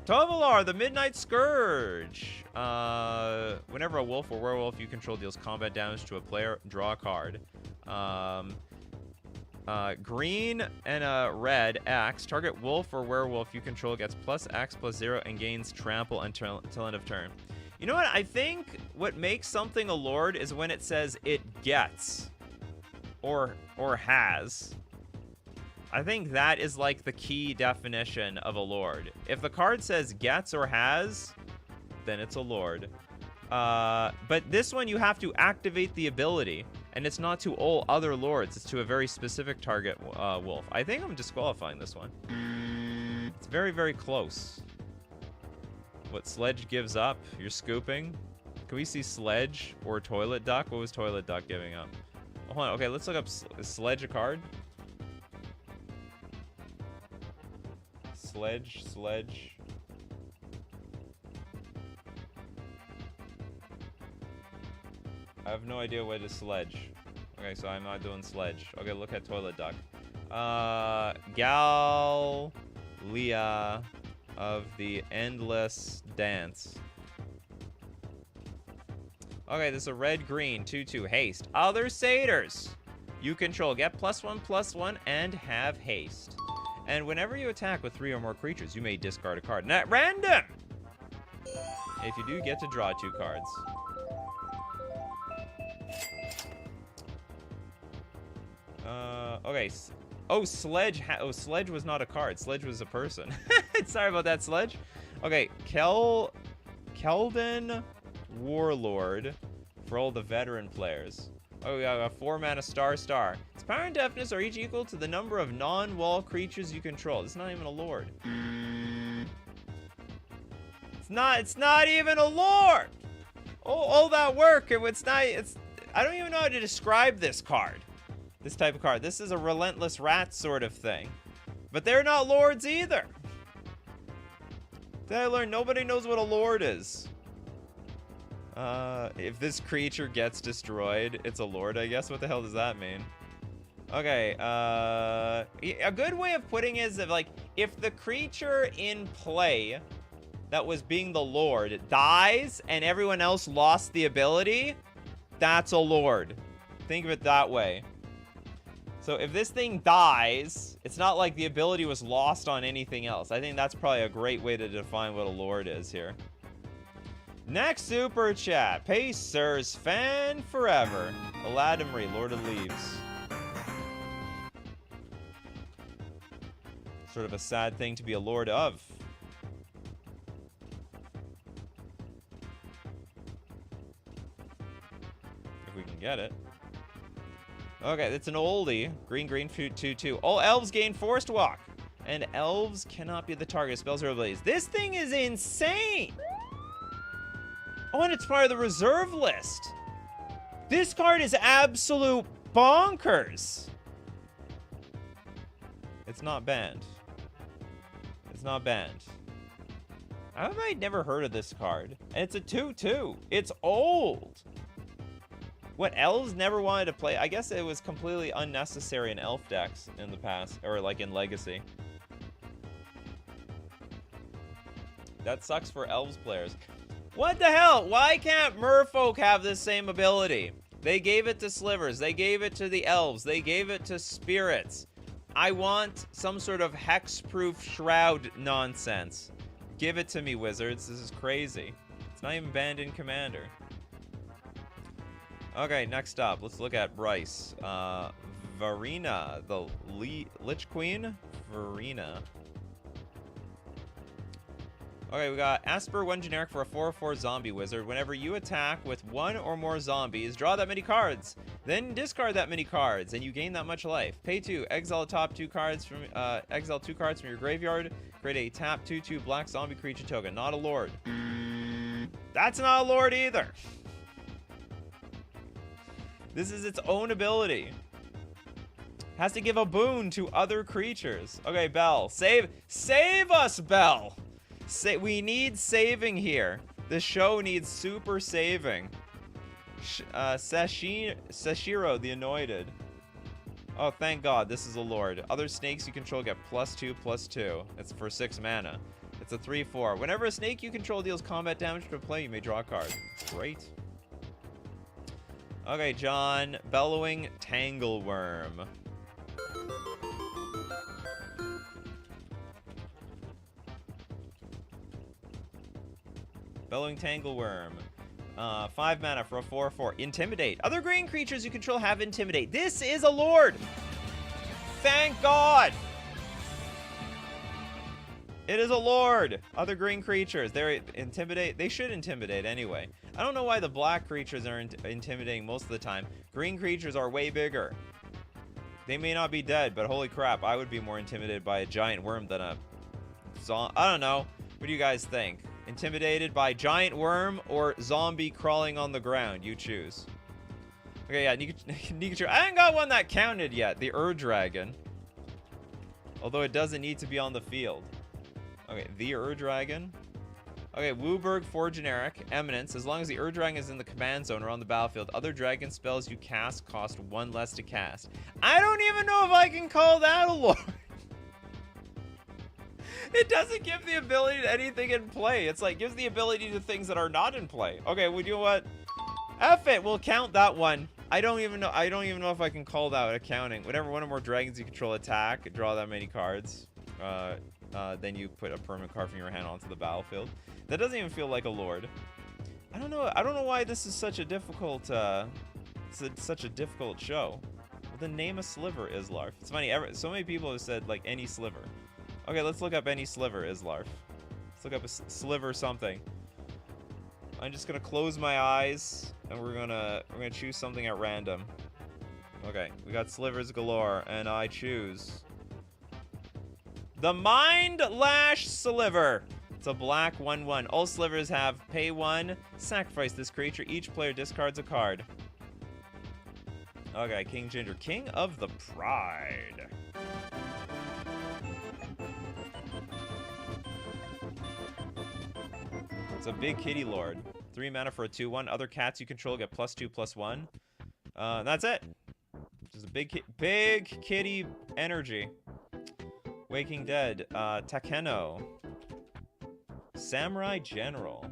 Tovalar, the Midnight Scourge. Whenever a wolf or werewolf you control deals combat damage to a player, draw a card. Green and a red X. Target wolf or werewolf you control gets +X+0 and gains trample until end of turn. You know what? I think what makes something a lord is when it says it gets or has. I think that is like the key definition of a lord. If the card says gets or has, then it's a lord. But this one you have to activate the ability. And it's not to all other lords. It's to a very specific target wolf. I think I'm disqualifying this one. It's very, very close. What Sledge gives up? You're scooping? Can we see Sledge or Toilet Duck? What was Toilet Duck giving up? Oh, hold on. Okay, let's look up Sledge a card. Sledge. I have no idea what is Sledge. Okay, so I'm not doing Sledge. Okay, look at Toilet Duck. Galia of the Endless Dance. Okay, this is a red-green 2/2 haste. Other satyrs you control get +1/+1 and have haste. And whenever you attack with 3 or more creatures, you may discard a card. At random! If you do, get to draw 2 cards. Okay. Oh, Sledge. Sledge was not a card. Sledge was a person. Sorry about that, Sledge. Okay, Keldon Warlord for all the veteran players. Oh, we got a 4 mana star. Its power and toughness are each equal to the number of non-wall creatures you control. It's not even a lord. It's not even a lord. Oh, all that work. It's not. I don't even know how to describe this card. This type of card. This is a relentless rat sort of thing. But they're not lords either. Then I learned nobody knows what a lord is. If this creature gets destroyed, it's a lord, I guess. What the hell does that mean? Okay, a good way of putting it is if the creature in play that was being the lord dies and everyone else lost the ability, that's a lord. Think of it that way. So if this thing dies, it's not like the ability was lost on anything else. I think that's probably a great way to define what a lord is here. Next super chat. Pacers fan forever. Aladamri, Lord of Leaves. Sort of a sad thing to be a lord of. If we can get it. Okay, it's an oldie. Green, 2/2. All elves gain Forest Walk. And elves cannot be the target of spells or abilities. This thing is insane! Oh, and it's part of the reserve list. This card is absolute bonkers. It's not banned. It's not banned. How have I never heard of this card? And it's a 2/2. It's old. What, elves never wanted to play? I guess it was completely unnecessary in elf decks in the past, or like in Legacy. That sucks for elves players. What the hell? Why can't merfolk have this same ability? They gave it to slivers. They gave it to the elves. They gave it to spirits. I want some sort of hex-proof shroud nonsense. Give it to me, wizards. This is crazy. It's not even banned in Commander. Okay, next up, let's look at Bryce. Varina, the Lich Queen? Varina. Okay, we got Asper, 1 generic for a 4/4 zombie wizard. Whenever you attack with 1 or more zombies, draw that many cards. Then discard that many cards, and you gain that much life. Pay 2, exile top 2 cards from exile 2 cards from your graveyard. Create a tap 2/2 black zombie creature token. Not a lord. That's not a lord either. This is its own ability. Has to give a boon to other creatures. Okay, Belle, save us, Belle. We need saving here. The show needs super saving. Sashiro the Anointed. Oh, thank God, this is a lord. Other snakes you control get +2/+2. It's for 6 mana. It's a 3/4. Whenever a snake you control deals combat damage to a player, you may draw a card. Great. Okay, John. Bellowing Tangleworm. Bellowing Tangleworm. 5 mana for a 4/4. Intimidate. Other green creatures you control have Intimidate. This is a lord! Thank God! It is a lord! Other green creatures. They're Intimidate. They should Intimidate anyway. I don't know why the black creatures are intimidating most of the time. Green creatures are way bigger. They may not be dead, but holy crap, I would be more intimidated by a giant worm than a I don't know. What do you guys think? Intimidated by giant worm or zombie crawling on the ground? You choose. Okay, yeah, Nikachu. I haven't got one that counted yet. The Dragon. Although it doesn't need to be on the field. Okay, the Dragon. Okay, Wooburg, 4 generic. Eminence. As long as the Dragon is in the command zone or on the battlefield, other dragon spells you cast cost 1 less to cast. I don't even know if I can call that a lord. It doesn't give the ability to anything in play. It's like, gives the ability to things that are not in play. Okay, well, you know what? F it, we'll count that one. I don't even know if I can call that accounting. Whenever one or more dragons you control attack, draw that many cards. Then you put a permanent card from your hand onto the battlefield. That doesn't even feel like a lord. I don't know why this is such a difficult, such a difficult show. Well, then name a sliver, Islarf. It's funny, so many people have said, like, any sliver. Okay, let's look up any sliver, Islarf. Let's look up a sliver something. I'm just gonna close my eyes, and we're gonna choose something at random. Okay, we got slivers galore, and I choose the Mind Lash Sliver. It's a black 1/1. All slivers have pay 1, sacrifice this creature. Each player discards a card. Okay, King Ginger, King of the Pride. It's a big kitty lord. 3 mana for a 2/1. Other cats you control get +2/+1. That's it. Just a big kitty energy. Waking Dead. Takeno. Samurai General.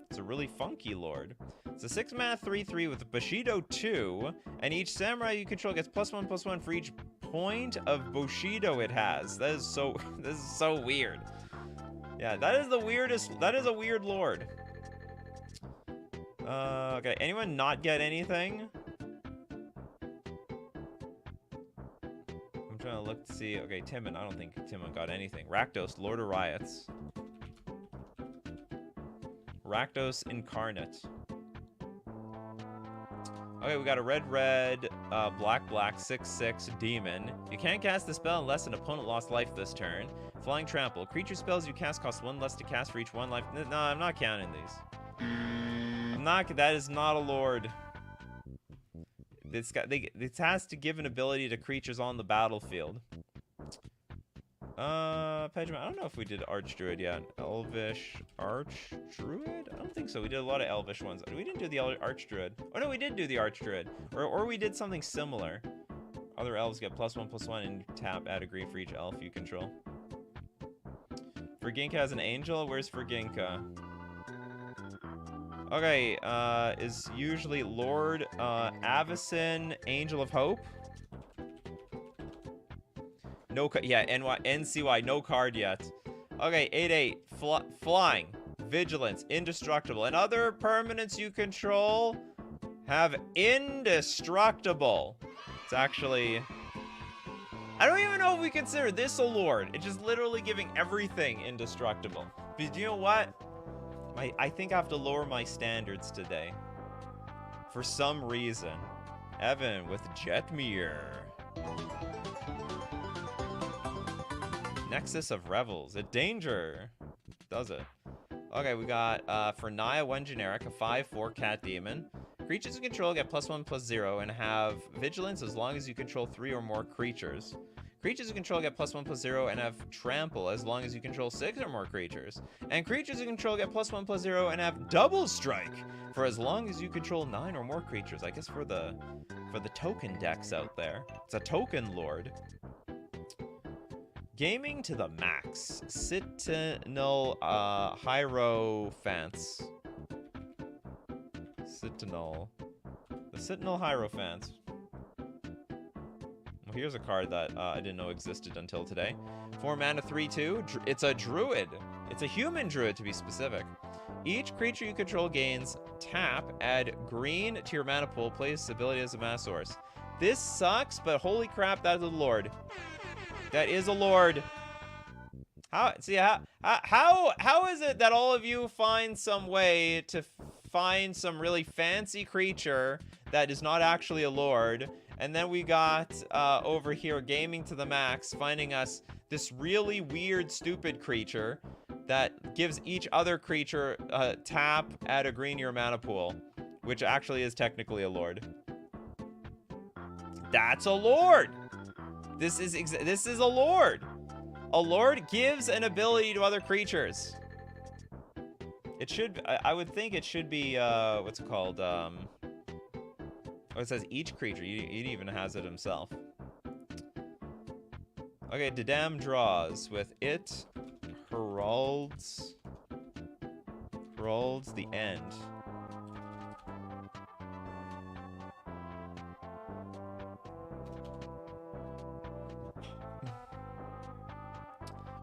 It's a really funky lord. It's a 6 mana 3/3 with Bushido 2, and each samurai you control gets +1/+1 for each point of Bushido it has. That is so. This is so weird. Yeah, that is the weirdest. That is a weird lord. Okay, anyone not get anything? I'm trying to look to see. Okay, Timon. I don't think Timon got anything. Rakdos, Lord of Riots. Rakdos Incarnate. Okay, we got a red, black, 6/6 demon. You can't cast the spell unless an opponent lost life this turn. Flying Trample. Creature spells you cast cost 1 less to cast for each 1 life. No, I'm not counting these. That is not a lord. It has to give an ability to creatures on the battlefield. Pejman, I don't know if we did Archdruid yet. Elvish Archdruid? I don't think so. We did a lot of Elvish ones. We didn't do the Archdruid. Oh no, we did do the Archdruid. Or we did something similar. Other elves get +1/+1 and tap, add a green for each elf you control. Verginka has an angel? Where's Verginka? Okay, is usually Lord Avacyn, Angel of Hope? No, yeah, NCY, no card yet. Okay, 8/8, flying, vigilance, indestructible, and other permanents you control have indestructible. It's actually, I don't even know if we consider this a lord. It's just literally giving everything indestructible. But you know what? I think I have to lower my standards today. For some reason. Evan with Jetmir. Nexus of Revels. A danger. Does it? Okay, we got, for Naya, 1 generic, a 5/4 cat demon. Creatures you control get +1/+0 and have vigilance as long as you control 3 or more creatures. Creatures you control get +1/+0 and have trample as long as you control 6 or more creatures. And creatures you control get +1/+0 and have double strike for as long as you control 9 or more creatures. I guess for the token decks out there. It's a token lord. Gaming to the max. Sentinel Hierophants. Sentinel. The Sentinel Hierophants. Well, here's a card that I didn't know existed until today. 4 mana, 3/2. It's a druid. It's a human druid, to be specific. Each creature you control gains tap, add green to your mana pool, play this ability as a mana source. This sucks, but holy crap, that is a lord. That is a lord. How is it that all of you find some way to find some really fancy creature that is not actually a lord, and then we got over here gaming to the max finding us this really weird stupid creature that gives each other creature tap, add a green to your mana pool, which actually is technically a lord. That's a lord. This is a lord. A lord gives an ability to other creatures. It should, I would think it should be, what's it called? Oh, it says each creature. He even has it himself. Okay, Dedam draws with it. Heralds the end.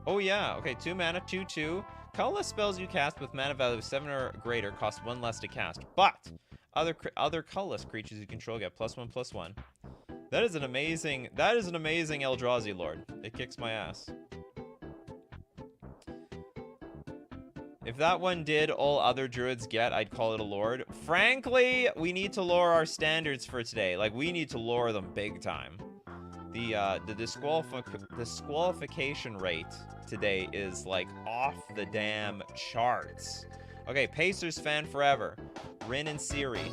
Oh yeah, okay, 2 mana, 2/2. Colorless spells you cast with mana value of 7 or greater cost 1 less to cast, but other colorless creatures you control get +1/+1. That is an amazing Eldrazi lord. It kicks my ass. If that one did all other druids get, I'd call it a lord. Frankly, we need to lower our standards for today. Like, we need to lower them big time. The disqualification rate today is like off the damn charts. Okay, Pacers fan forever. Rin and Siri.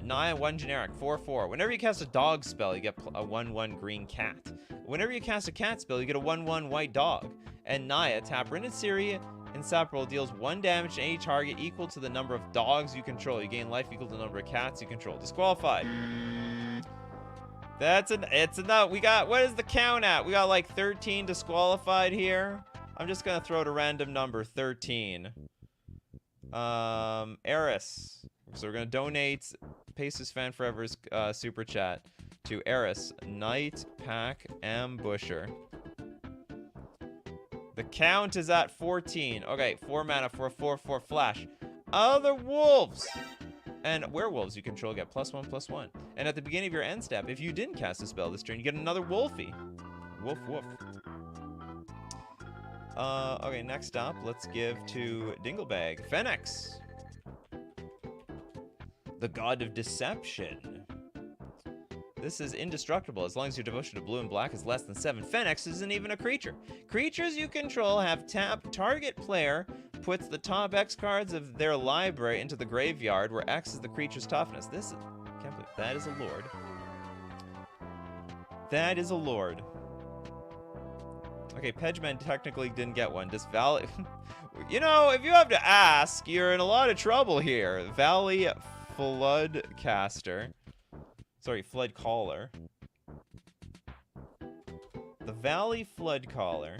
Naya, 1 generic, 4/4. Whenever you cast a dog spell, you get a 1/1 green cat. Whenever you cast a cat spell, you get a 1/1 white dog. And Naya, tap Rin and Siri. Inseparable deals 1 damage to any target equal to the number of dogs you control. You gain life equal to the number of cats you control. Disqualified. It's enough. We got, what is the count at? We got like 13 disqualified here. I'm just gonna throw out a random number, 13. Eris. So we're gonna donate Pacers Fan Forever's super chat to Eris, Night Pack Ambusher. The count is at 14. Okay, 4 mana for a 4/4 flash. Other wolves and werewolves you control get +1/+1. And at the beginning of your end step, if you didn't cast a spell this turn, you get another wolfie. Woof woof. Okay, next up, let's give to Dinglebag. Fennex. The god of deception. This is indestructible as long as your devotion to blue and black is less than 7. Fennex isn't even a creature. Creatures you control have tap. Target player puts the top X cards of their library into the graveyard, where X is the creature's toughness. This is, can't believe that is a lord. That is a lord. Okay, Pedgeman technically didn't get one. Does Valley... You know, if you have to ask, you're in a lot of trouble here. Valley Floodcaster. Sorry, Flood Caller. The Valley Flood Caller.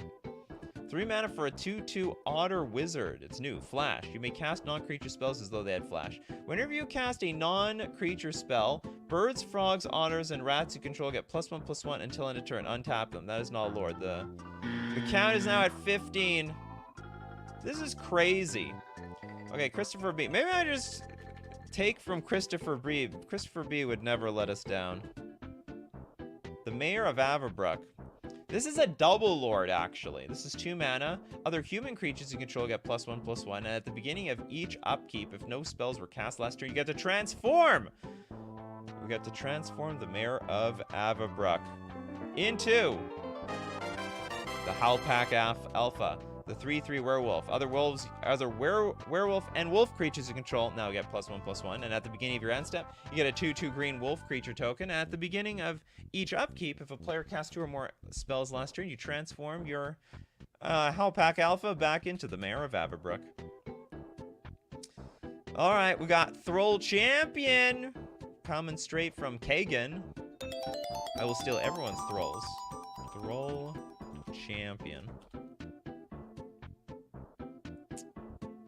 3 mana for a 2/2 Otter Wizard. It's new. Flash. You may cast non-creature spells as though they had flash. Whenever you cast a non-creature spell, birds, frogs, otters, and rats you control get +1/+1 until end of turn. Untap them. That is not a lord. The count is now at 15. This is crazy. Okay, Christopher B. Maybe I just take from Christopher B. Christopher B. would never let us down. The Mayor of Avabruck. This is a double lord, actually. This is 2 mana. Other human creatures you control get +1/+1. And at the beginning of each upkeep, if no spells were cast last turn, you get to transform. We got to transform the Mayor of Avabruck into the Howlpack Alpha. The 3/3 werewolf. Other werewolf and wolf creatures you control now get +1/+1. And at the beginning of your end step, you get a 2/2 green wolf creature token. And at the beginning of each upkeep, if a player casts 2 or more spells last turn, you transform your Howlpack Alpha back into the Mayor of Avabruck. Alright, we got Thrall Champion coming straight from Kagan. I will steal everyone's thralls. Thrall Champion.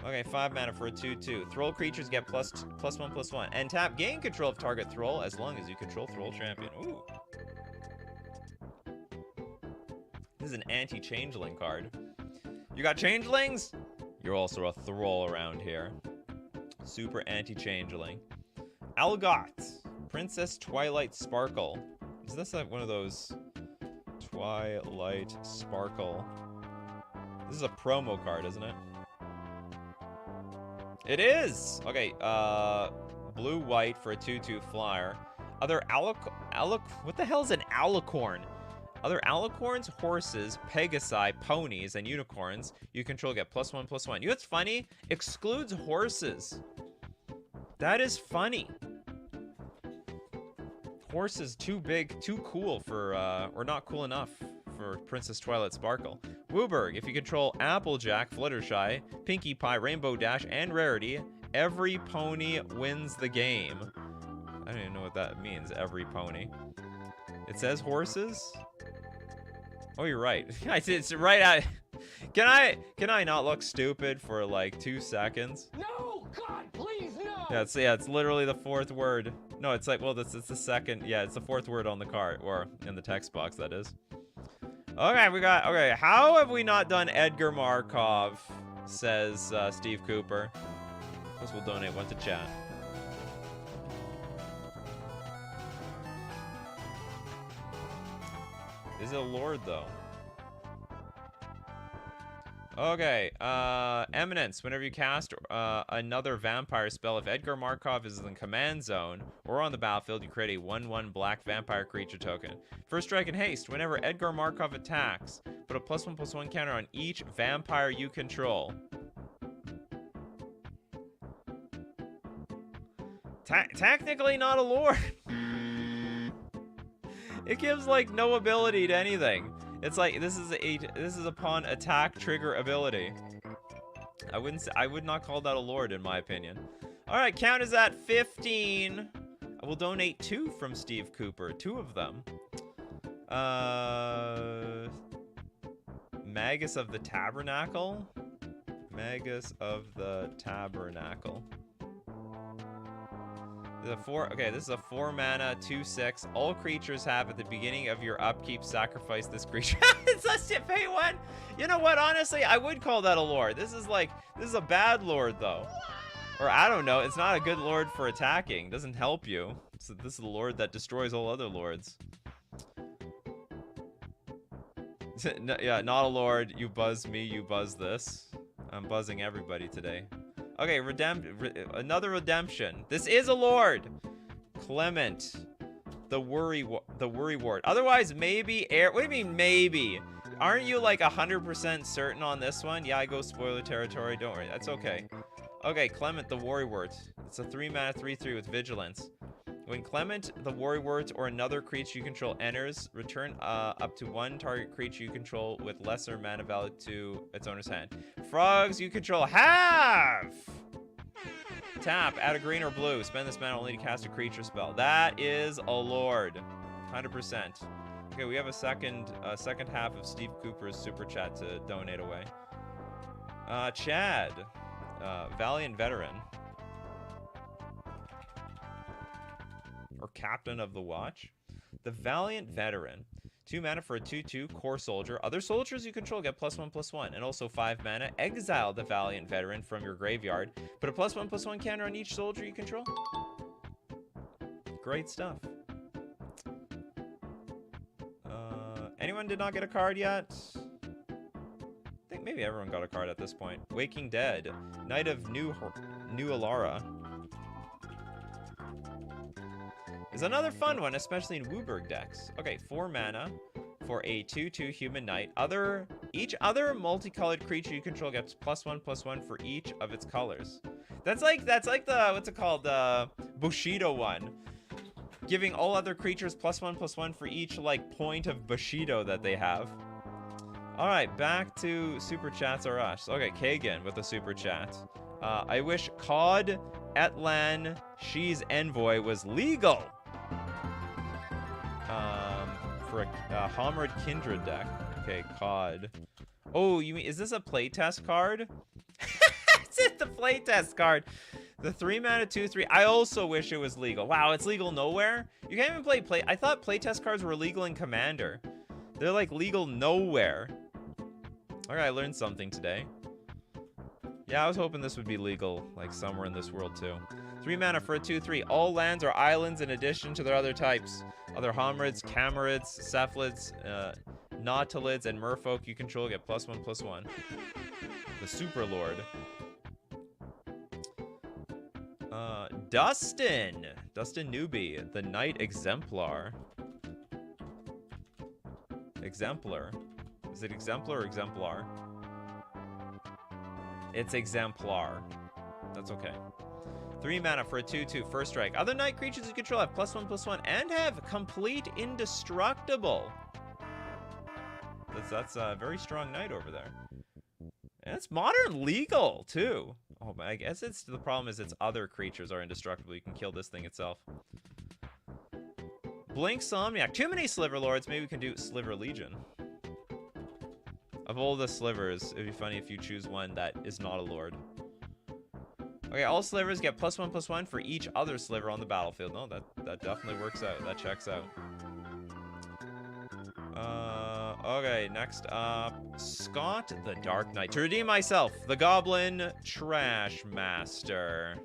Okay, 5 mana for a 2/2. Thrall creatures get +1/+1. And tap, gain control of target Thrall as long as you control Thrall Champion. Ooh. This is an anti-changeling card. You got changelings? You're also a Thrall around here. Super anti-changeling. Algot. Princess Twilight Sparkle. Is this like one of those Twilight Sparkle? This is a promo card, isn't it? It is! Okay, blue-white for a 2/2 flyer. Other what the hell is an alicorn? Other alicorns, horses, pegasi, ponies, and unicorns you control get +1/+1. You know what's funny? Excludes horses. That is funny. Horses too big, too cool for, or not cool enough for Princess Twilight Sparkle. Wooburg, if you control Applejack, Fluttershy, Pinkie Pie, Rainbow Dash, and Rarity, every pony wins the game. I don't even know what that means, every pony. It says horses? Oh, you're right. It's right at... Can I not look stupid for like 2 seconds? No, God, please, no! Yeah, it's literally the 4th word. No, it's like, well, it's the second, yeah, it's the 4th word on the card, or in the text box, that is. Okay, how have we not done Edgar Markov, says Steve Cooper. Plus we'll donate 1 to chat. Is it a lord, though? Okay, Eminence. Whenever you cast another vampire spell, if Edgar Markov is in the command zone or on the battlefield, you create a 1/1 black vampire creature token. First strike and haste. Whenever Edgar Markov attacks, put a +1/+1 counter on each vampire you control. Technically not a lord. It gives like no ability to anything. It's like this is upon attack trigger ability. I would not call that a lord in my opinion. All right, count is at 15. I will donate 2 from Steve Cooper, 2 of them. Magus of the Tabernacle. Magus of the Tabernacle. This is a 4 mana, 2/6. All creatures have at the beginning of your upkeep sacrifice this creature. It's a pay 1. You know what? Honestly, I would call that a lord. This is a bad lord though. Or I don't know. It's not a good lord for attacking. Doesn't help you. So this is the lord that destroys all other lords. Yeah, not a lord. You buzz me. You buzz this. I'm buzzing everybody today. Okay, another redemption. This is a lord. Clement, the worry ward. Otherwise, maybe air. What do you mean maybe? Aren't you like 100% certain on this one? Yeah, I go spoiler territory. Don't worry, that's okay. Okay, Clement, the worry ward. It's a 3 mana 3/3 with vigilance. When Clement, the Warrior Words, or another creature you control enters, return up to one target creature you control with lesser mana value to its owner's hand. Frogs you control have! Tap, add a green or blue. Spend this mana only to cast a creature spell. That is a lord. 100%. Okay, we have a second half of Steve Cooper's super chat to donate away. Chad, Valiant Veteran. Or Captain of the Watch. The Valiant Veteran. 2 mana for a 2/2 core soldier. Other soldiers you control get +1/+1. And also 5 mana. Exile the Valiant Veteran from your graveyard. Put a +1/+1 counter on each soldier you control. Great stuff. Anyone did not get a card yet? I think maybe everyone got a card at this point. Waking Dead. Knight of New Alara. Is another fun one, especially in Wooburg decks. Okay, 4 mana for a 2/2 human knight. Each other multicolored creature you control gets +1/+1 for each of its colors. That's like the, what's it called, the Bushido one. Giving all other creatures +1/+1 for each like point of Bushido that they have. All right, back to super chats are us. Okay, Kagan with a super chat. I wish COD Etlan She's Envoy was legal. For a Homard Kindred deck. Okay, COD. Oh, you mean, is this a playtest card? Is it the playtest card? The 3 mana 2/3. I also wish it was legal. Wow, it's legal nowhere? You can't even play I thought playtest cards were legal in Commander. They're like legal nowhere. Alright, I learned something today. Yeah, I was hoping this would be legal, like somewhere in this world too. 3 mana for a 2/3. All lands are islands in addition to their other types. Other Homerids, Camarids, Cephalids, Nautilids, and Merfolk you control get +1/+1. The Super Lord. Dustin Newbie, the Knight Exemplar. Exemplar. Is it Exemplar or Exemplar? It's Exemplar. That's okay. 3 mana for a 2/2 first strike. Other night creatures you control have +1/+1 and have complete indestructible. That's a very strong knight over there. And it's modern legal too. Oh, but I guess it's the problem is its other creatures are indestructible. You can kill this thing itself. Blink Somniac. Too many Sliver Lords. Maybe we can do Sliver Legion. Of all the slivers, it'd be funny if you choose one that is not a lord. Okay, all slivers get +1/+1 for each other sliver on the battlefield. No, that definitely works out. That checks out. Okay, next up, Scott the Dark Knight. To redeem myself, the Goblin Trash Master.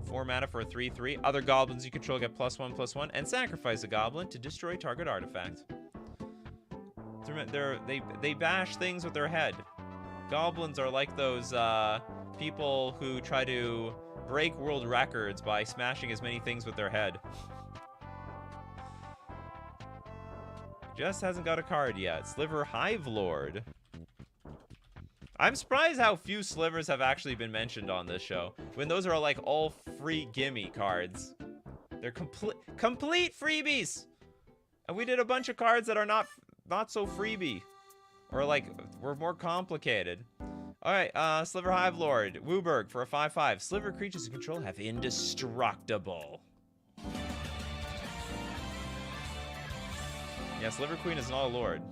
Four mana for a 3/3. Other goblins you control get +1/+1 and sacrifice a goblin to destroy target artifact. They bash things with their head. Goblins are like those people who try to break world records by smashing as many things with their head. Just hasn't got a card yet. Sliver Hive Lord. I'm surprised how few slivers have actually been mentioned on this show, when those are like all free gimme cards. They're complete freebies. And we did a bunch of cards that are not so freebie, or like were more complicated. All right, Sliver Hive Lord, Wooburg for a 5/5. Sliver creatures you control have indestructible. Yeah, Sliver Queen is not a lord.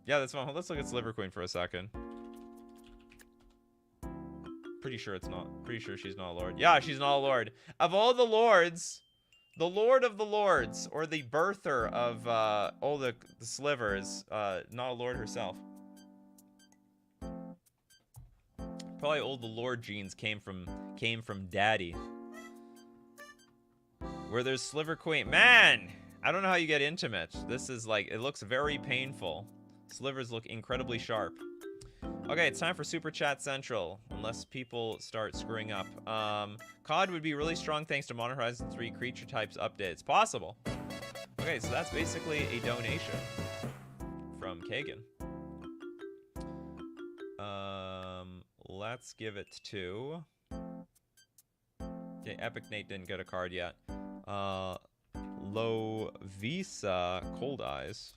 Yeah, that's fine. Let's look at Sliver Queen for a second. Pretty sure it's not. Pretty sure she's not a lord. Yeah, she's not a lord. Of all the lords, the Lord of the Lords, or the birther of all the slivers, not a lord herself. Probably all the lord genes came from daddy. Where there's Sliver Queen. Man, I don't know how you get intimate. This is like, it looks very painful. Slivers look incredibly sharp. Okay, it's time for Super Chat Central, unless people start screwing up. COD would be really strong thanks to Modern Horizon 3 creature types update. It's possible. Okay, so that's basically a donation from Kagan. Let's give it to... Okay, Epic Nate didn't get a card yet. Low Visa Cold Eyes.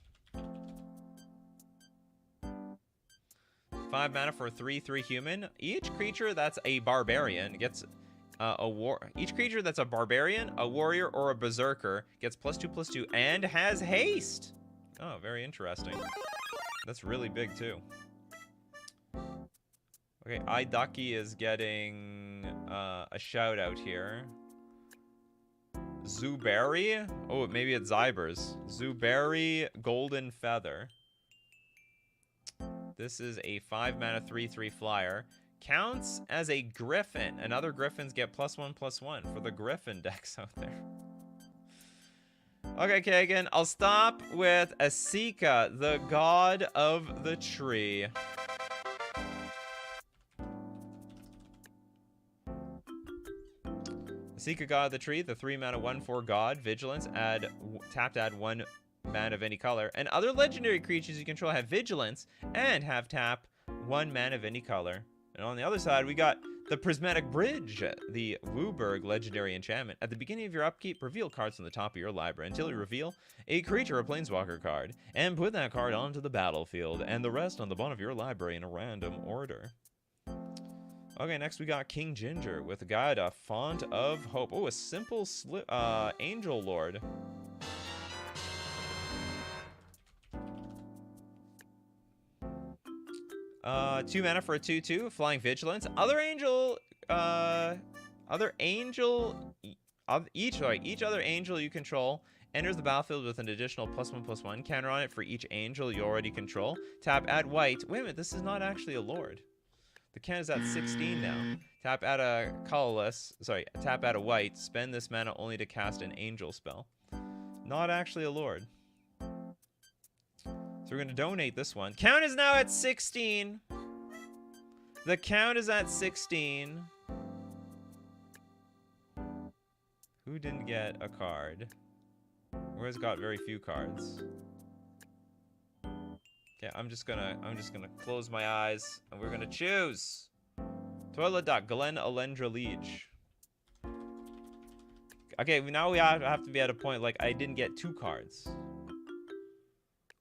5 mana for a 3/3 human. Each creature that's a barbarian gets each creature that's a barbarian, a warrior, or a berserker gets +2/+2 and has haste. Oh, very interesting. That's really big too. Okay, Iducky is getting a shout out here. Zuberry? Oh, maybe it's Zybers. Zuberry Golden Feather. This is a 5 mana 3/3 flyer. Counts as a griffin, and other griffins get +1/+1 for the griffin decks out there. Okay, Kagan, I'll stop with Asika, the god of the tree. Asika, god of the tree, the 3 mana 1/4 god, vigilance, tap to add 1 mana of any color. And other legendary creatures you control have vigilance and have tap 1 mana of any color. And on the other side, we got the Prismatic Bridge, the Wooburg legendary enchantment. At the beginning of your upkeep, reveal cards from the top of your library until you reveal a creature or planeswalker card, and put that card onto the battlefield, and the rest on the bottom of your library in a random order. Okay, next we got King Ginger with a guide, a Font of Hope. Oh, a simple Angel Lord. Two mana for a 2/2, Flying Vigilance. Each other angel you control enters the battlefield with an additional +1/+1 counter on it for each angel you already control. Tap, add white. Wait a minute, this is not actually a lord. The count is at 16 now. Tap, add a colorless. Sorry, tap, add a white. Spend this mana only to cast an angel spell. Not actually a lord. So we're going to donate this one. Count is now at 16. The count is at 16. Who didn't get a card? Or has got very few cards? Okay, I'm just gonna close my eyes and we're gonna choose. Toilet Duck, Glen Alendra Liege. Okay, now we have to be at a point like I didn't get 2 cards.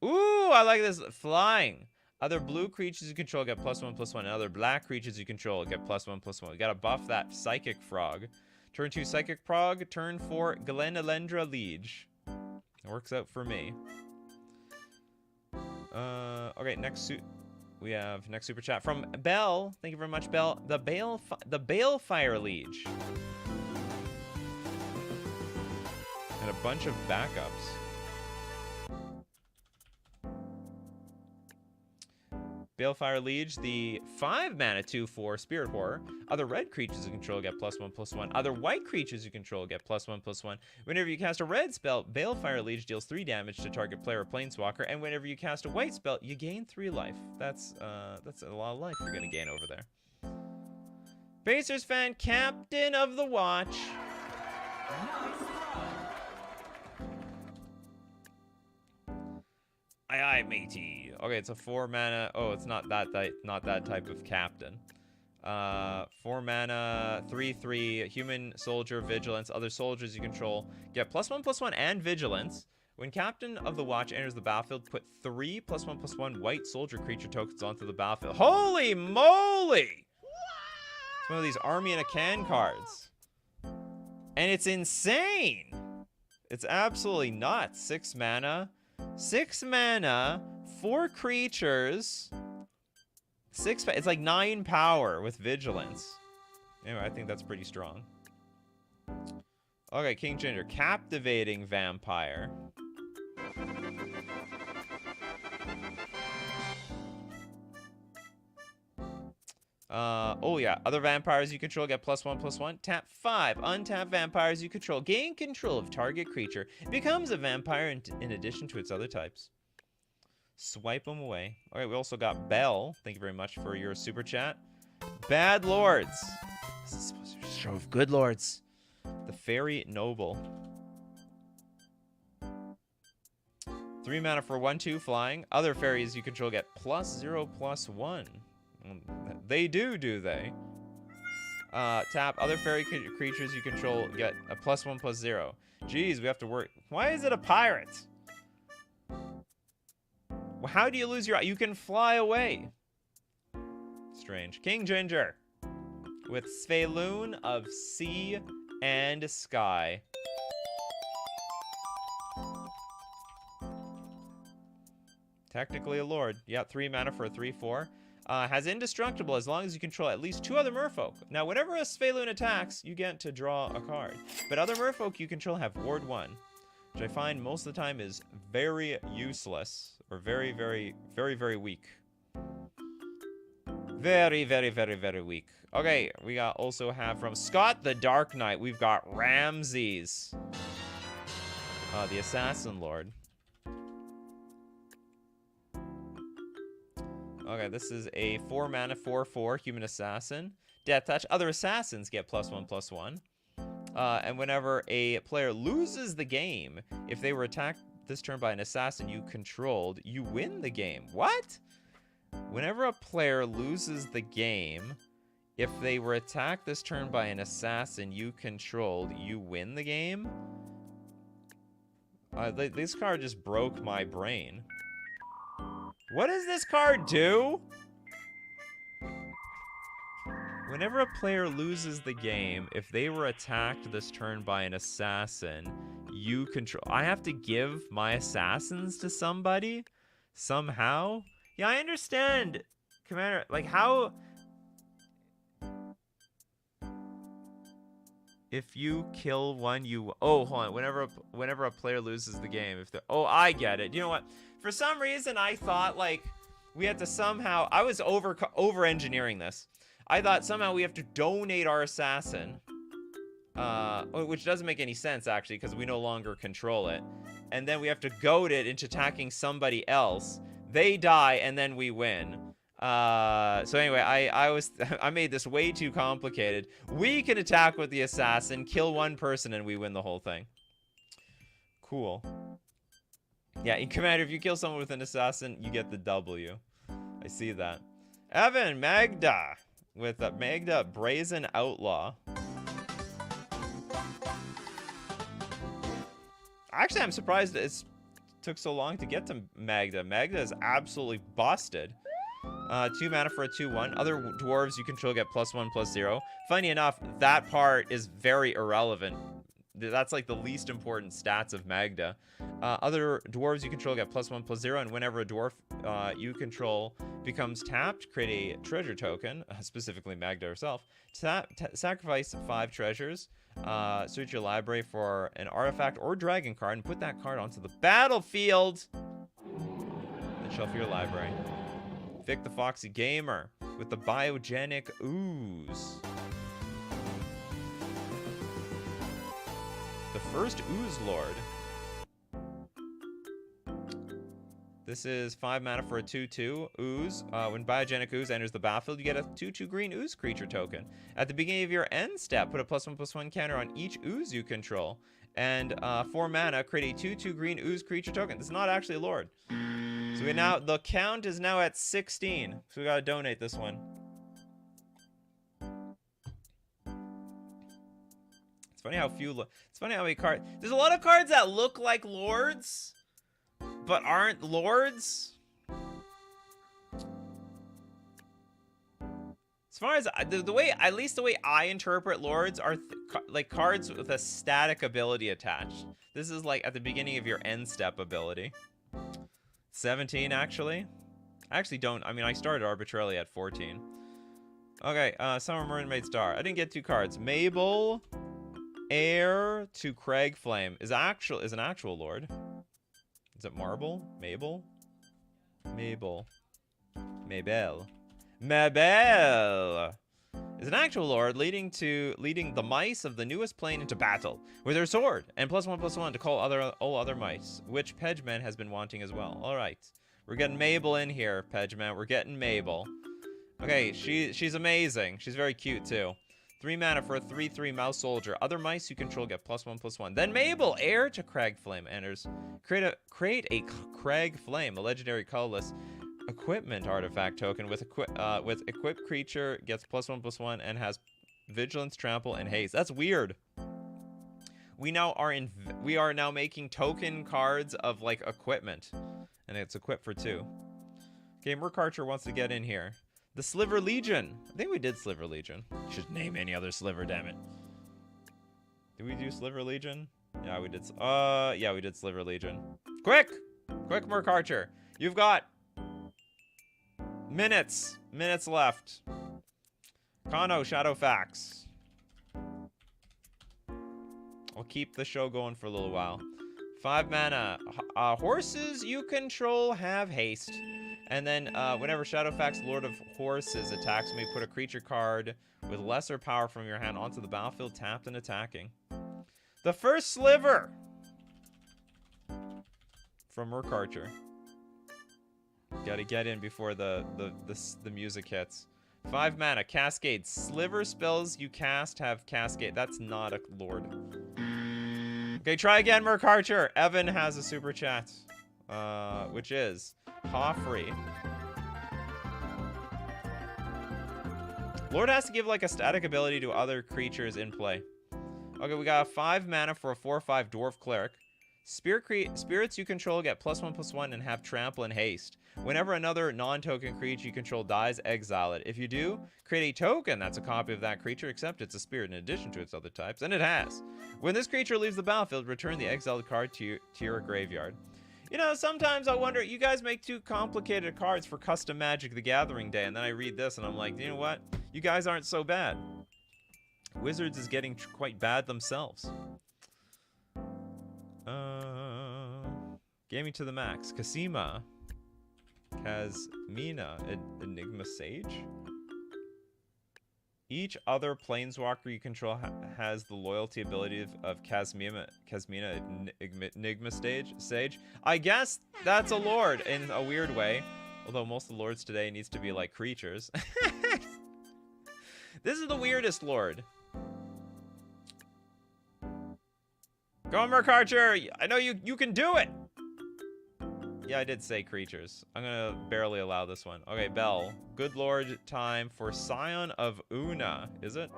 Ooh, I like this. Flying. Other blue creatures you control get +1/+1. And other black creatures you control get +1/+1. We gotta buff that Psychic Frog. Turn 2 Psychic Frog. Turn 4 Glen Alendra Liege. It works out for me. Okay, we have next super chat from Bell. Thank you very much, Bell. The Balefire Liege. And a bunch of backups. Balefire Liege, the 5 mana 2/4 Spirit Horror. Other red creatures you control get +1/+1. Other white creatures you control get +1/+1. Whenever you cast a red spell, Balefire Liege deals 3 damage to target player or planeswalker. And whenever you cast a white spell, you gain 3 life. That's a lot of life you're gonna gain over there. Pacers fan, Captain of the Watch. Aye, matey. Okay, it's a 4 mana. Oh, it's not that type of captain. 4 mana, 3/3 human soldier vigilance. Other soldiers you control get +1/+1 and vigilance. When Captain of the Watch enters the battlefield, put 3 +1/+1 white soldier creature tokens onto the battlefield. Holy moly! It's one of these Army in a Can cards, and it's insane. It's absolutely nuts. 6 mana. 6 mana, 4 creatures, it's like 9 power with vigilance. Anyway, I think that's pretty strong. Okay, King Ginger, Captivating Vampire. Oh yeah, other vampires you control get +1/+1. Tap 5. Untap vampires you control gain control of target creature. It becomes a vampire in addition to its other types. Swipe them away. Alright, we also got Bell. Thank you very much for your super chat. Bad Lords. This is supposed to be a show of good lords. The Fairy Noble. 3 mana for 1/2 flying. Other fairies you control get +0/+1. They do they? Tap other fairy creatures you control get a +1/+0. Jeez, we have to work. Why is it a pirate? Well, how do you lose your... You can fly away. Strange. King Ginger. With Svelune of Sea and Sky. Technically a lord. Yeah, 3 mana for a 3/4. Has indestructible as long as you control at least 2 other merfolk. Now, whenever a Svelune attacks, you get to draw a card. But other merfolk you control have Ward 1, which I find most of the time is very useless. Or very, very, very, very weak. Very, very, very, very weak. Okay, we got also have from Scott the Dark Knight, we've got Ramses. The Assassin Lord. Okay, this is a 4 mana 4/4 human assassin. Death touch. Other assassins get +1/+1. And whenever a player loses the game, if they were attacked this turn by an assassin you controlled, you win the game. What? Whenever a player loses the game, if they were attacked this turn by an assassin you controlled, you win the game? This card just broke my brain. What does this card do? Whenever a player loses the game, if they were attacked this turn by an assassin, you control... I have to give my assassins to somebody? Somehow? Yeah, I understand, Commander. Like, how... If you kill one, you... Oh, hold on. Whenever a player loses the game, if the... Oh, I get it. You know what? For some reason, I thought, like, we had to somehow... I was over-engineering this. I thought somehow we have to donate our assassin. Which doesn't make any sense, actually, because we no longer control it. And then we have to goad it into attacking somebody else. They die, and then we win. So anyway, I made this way too complicated. We can attack with the assassin, kill one person, and we win the whole thing. Cool. Yeah, in Commander, if you kill someone with an assassin, you get the W. I see that. Evan Magda with Magda Brazen Outlaw. Actually, I'm surprised it took so long to get to Magda. Magda is absolutely busted. 2 mana for a 2/1. Other dwarves you control get +1/+0. Funny enough, that part is very irrelevant. That's like the least important stats of Magda. Other dwarves you control get +1/+0, and whenever a dwarf you control becomes tapped, create a treasure token, specifically Magda herself. Sacrifice 5 treasures. Search your library for an artifact or dragon card and put that card onto the battlefield. Then shelf your library. Vic the Foxy Gamer with the Biogenic Ooze. The first Ooze Lord. This is 5 mana for a 2/2 Ooze. When Biogenic Ooze enters the battlefield, you get a 2/2 green Ooze creature token. At the beginning of your end step, put a +1/+1 counter on each Ooze you control. And 4 mana, create a 2/2 green Ooze creature token. This is not actually a Lord. So the count is now at 16. So we gotta donate this one. It's funny how it's funny how many cards. There's a lot of cards that look like lords, but aren't lords. As far as the way, at least the way I interpret lords are like cards with a static ability attached. This is like at the beginning of your end step ability. 17 actually. I actually don't. I mean, I started arbitrarily at 14. Okay, Summer Mermaid Star. I didn't get 2 cards. Mabel, heir to Cragflame is an actual lord. Is it Marble? Mabel? Mabel. Mabel. Mabel is an actual lord leading the mice of the newest plane into battle with her sword and +1/+1 to call all other mice, which Pedgeman has been wanting as well. All right, we're getting Mabel in here, Pedgeman. We're getting Mabel. Okay, she's amazing. She's very cute too. 3 mana for a 3/3 mouse soldier. Other mice you control get +1/+1. Then Mabel, heir to Cragflame, enters. Create a Cragflame, a legendary colorless equipment artifact token with equipped creature gets +1/+1 and has vigilance, trample, and haste. That's weird. We are now making token cards of like equipment, and it's equipped for 2. Okay, Merc Archer wants to get in here. The Sliver Legion. I think we did Sliver Legion. Should name any other sliver, damn it. Did we do Sliver Legion? Yeah, we did. Yeah, we did Sliver Legion. Quick, Merc Archer. You've got minutes left. Kano, Shadowfax. I'll keep the show going for a little while. 5 mana. Horses you control have haste. And then whenever Shadowfax, Lord of Horses, attacks me, put a creature card with lesser power from your hand onto the battlefield, tapped and attacking. The first sliver from Merc Archer. Gotta get in before the music hits. 5 mana, Cascade. Sliver spells you cast have Cascade. That's not a Lord. Okay, try again, Merc Archer. Evan has a super chat, which is Mon-Fri. Lord has to give like a static ability to other creatures in play. Okay, we got 5 mana for a 4/5 Dwarf Cleric. Spirits you control get +1/+1 and have trample and haste. Whenever another non-token creature you control dies, exile it. If you do, create a token that's a copy of that creature, except it's a spirit in addition to its other types, and it has. When this creature leaves the battlefield, return the exiled card to your graveyard. You know, sometimes I wonder, you guys make too complicated cards for custom Magic the Gathering Day, and then I read this and I'm like, you know what? You guys aren't so bad. Wizards is getting quite bad themselves. Gaming to the max. Kasima. Kasmina. Enigma Sage. Each other planeswalker you control has the loyalty ability of Kasmina Enigma Sage. I guess that's a Lord in a weird way. Although most of the Lords today needs to be like creatures. This is the weirdest Lord. Go on, Merc Archer! I know you can do it! Yeah, I did say creatures. I'm gonna barely allow this one. Okay, Bell. Good Lord time for Scion of Una. Is it?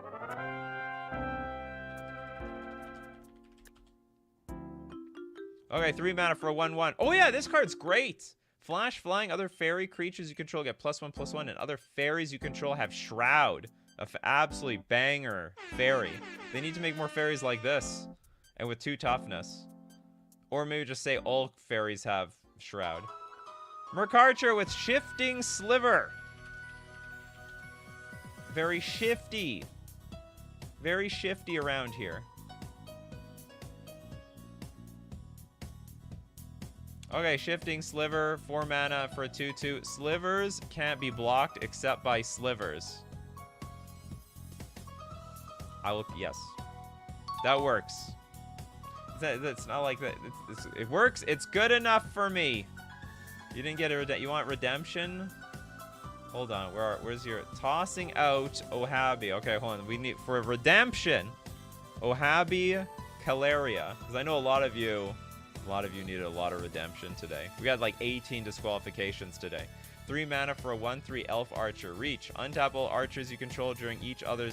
Okay, 3 mana for a 1/1. Oh yeah, this card's great! Flash flying, other fairy creatures you control get +1/+1, and other fairies you control have Shroud. A absolutely banger fairy. They need to make more fairies like this. And with 2 toughness. Or maybe just say all fairies have Shroud. Merc Archer with Shifting Sliver. Very shifty. Very shifty around here. Okay, Shifting Sliver, 4 mana for a 2/2. Slivers can't be blocked except by slivers. Yes. That works. It's not like that. It works. It's good enough for me. You didn't get a you want redemption? Hold on. Where's your tossing out Ohabi? Okay, hold on. We need for redemption. Ohabi, Caleria, because I know a lot of you needed a lot of redemption today. We got like 18 disqualifications today. 3 mana for a 1/3 Elf Archer. Reach. Untap all archers you control during each other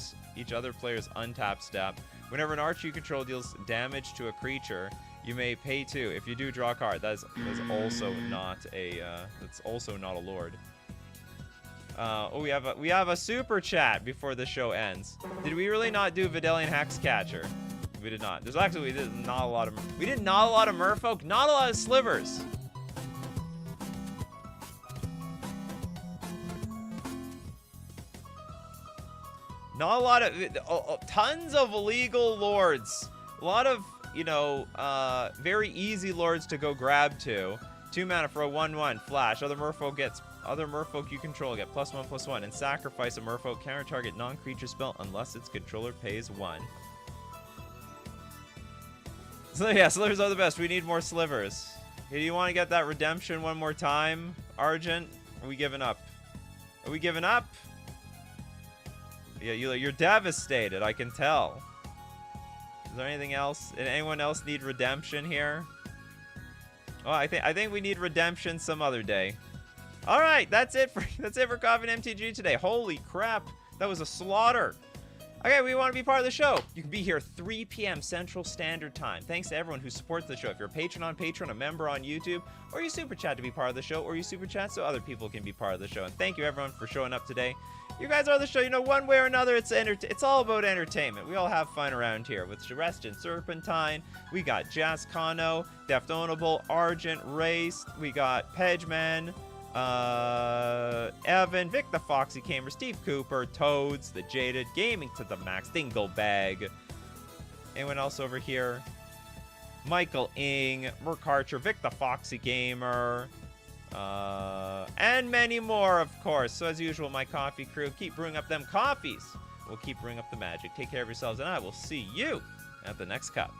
player's untap step. Whenever an archer you control deals damage to a creature, you may pay 2. If you do, draw a card. That's also not a that's also not a Lord. Oh, we have a super chat before the show ends. Did we really not do Vidalian Hexcatcher? We did not. We did not a lot of merfolk, not a lot of slivers. Not a lot of, tons of illegal lords. A lot of, you know, very easy lords to go grab to. 2 mana for a 1/1 flash. Other merfolk you control get +1/+1 and sacrifice a merfolk counter target non-creature spell unless its controller pays 1. So yeah, slivers are the best. We need more slivers. Hey, do you want to get that redemption one more time, Argent? Are we giving up? Are we giving up? Yeah, you're devastated, I can tell. Is there anything else? Did anyone else need redemption here? Oh, I think we need redemption some other day. All right, that's it for Coffee and MTG today. Holy crap, that was a slaughter. Okay, we want to be part of the show. You can be here 3 p.m. Central Standard Time. Thanks to everyone who supports the show. If you're a patron on Patreon, a member on YouTube, or you super chat to be part of the show, or you super chat so other people can be part of the show. And thank you everyone for showing up today. You guys are the show. You know, one way or another, it's all about entertainment. We all have fun around here. With Jerest and Serpentine, we got Jazz Kano, Deftonable, Argent, Race, we got Pedgeman, Evan, Vic the Foxy Gamer, Steve Cooper, Toads, The Jaded, Gaming to the Max, Dinglebag. Anyone else over here? Michael Ing, Merc Archer, Vic the Foxy Gamer, and many more, of course. So as usual, my coffee crew, keep brewing up them coffees. We'll keep brewing up the magic. Take care of yourselves, and I will see you at the next cup.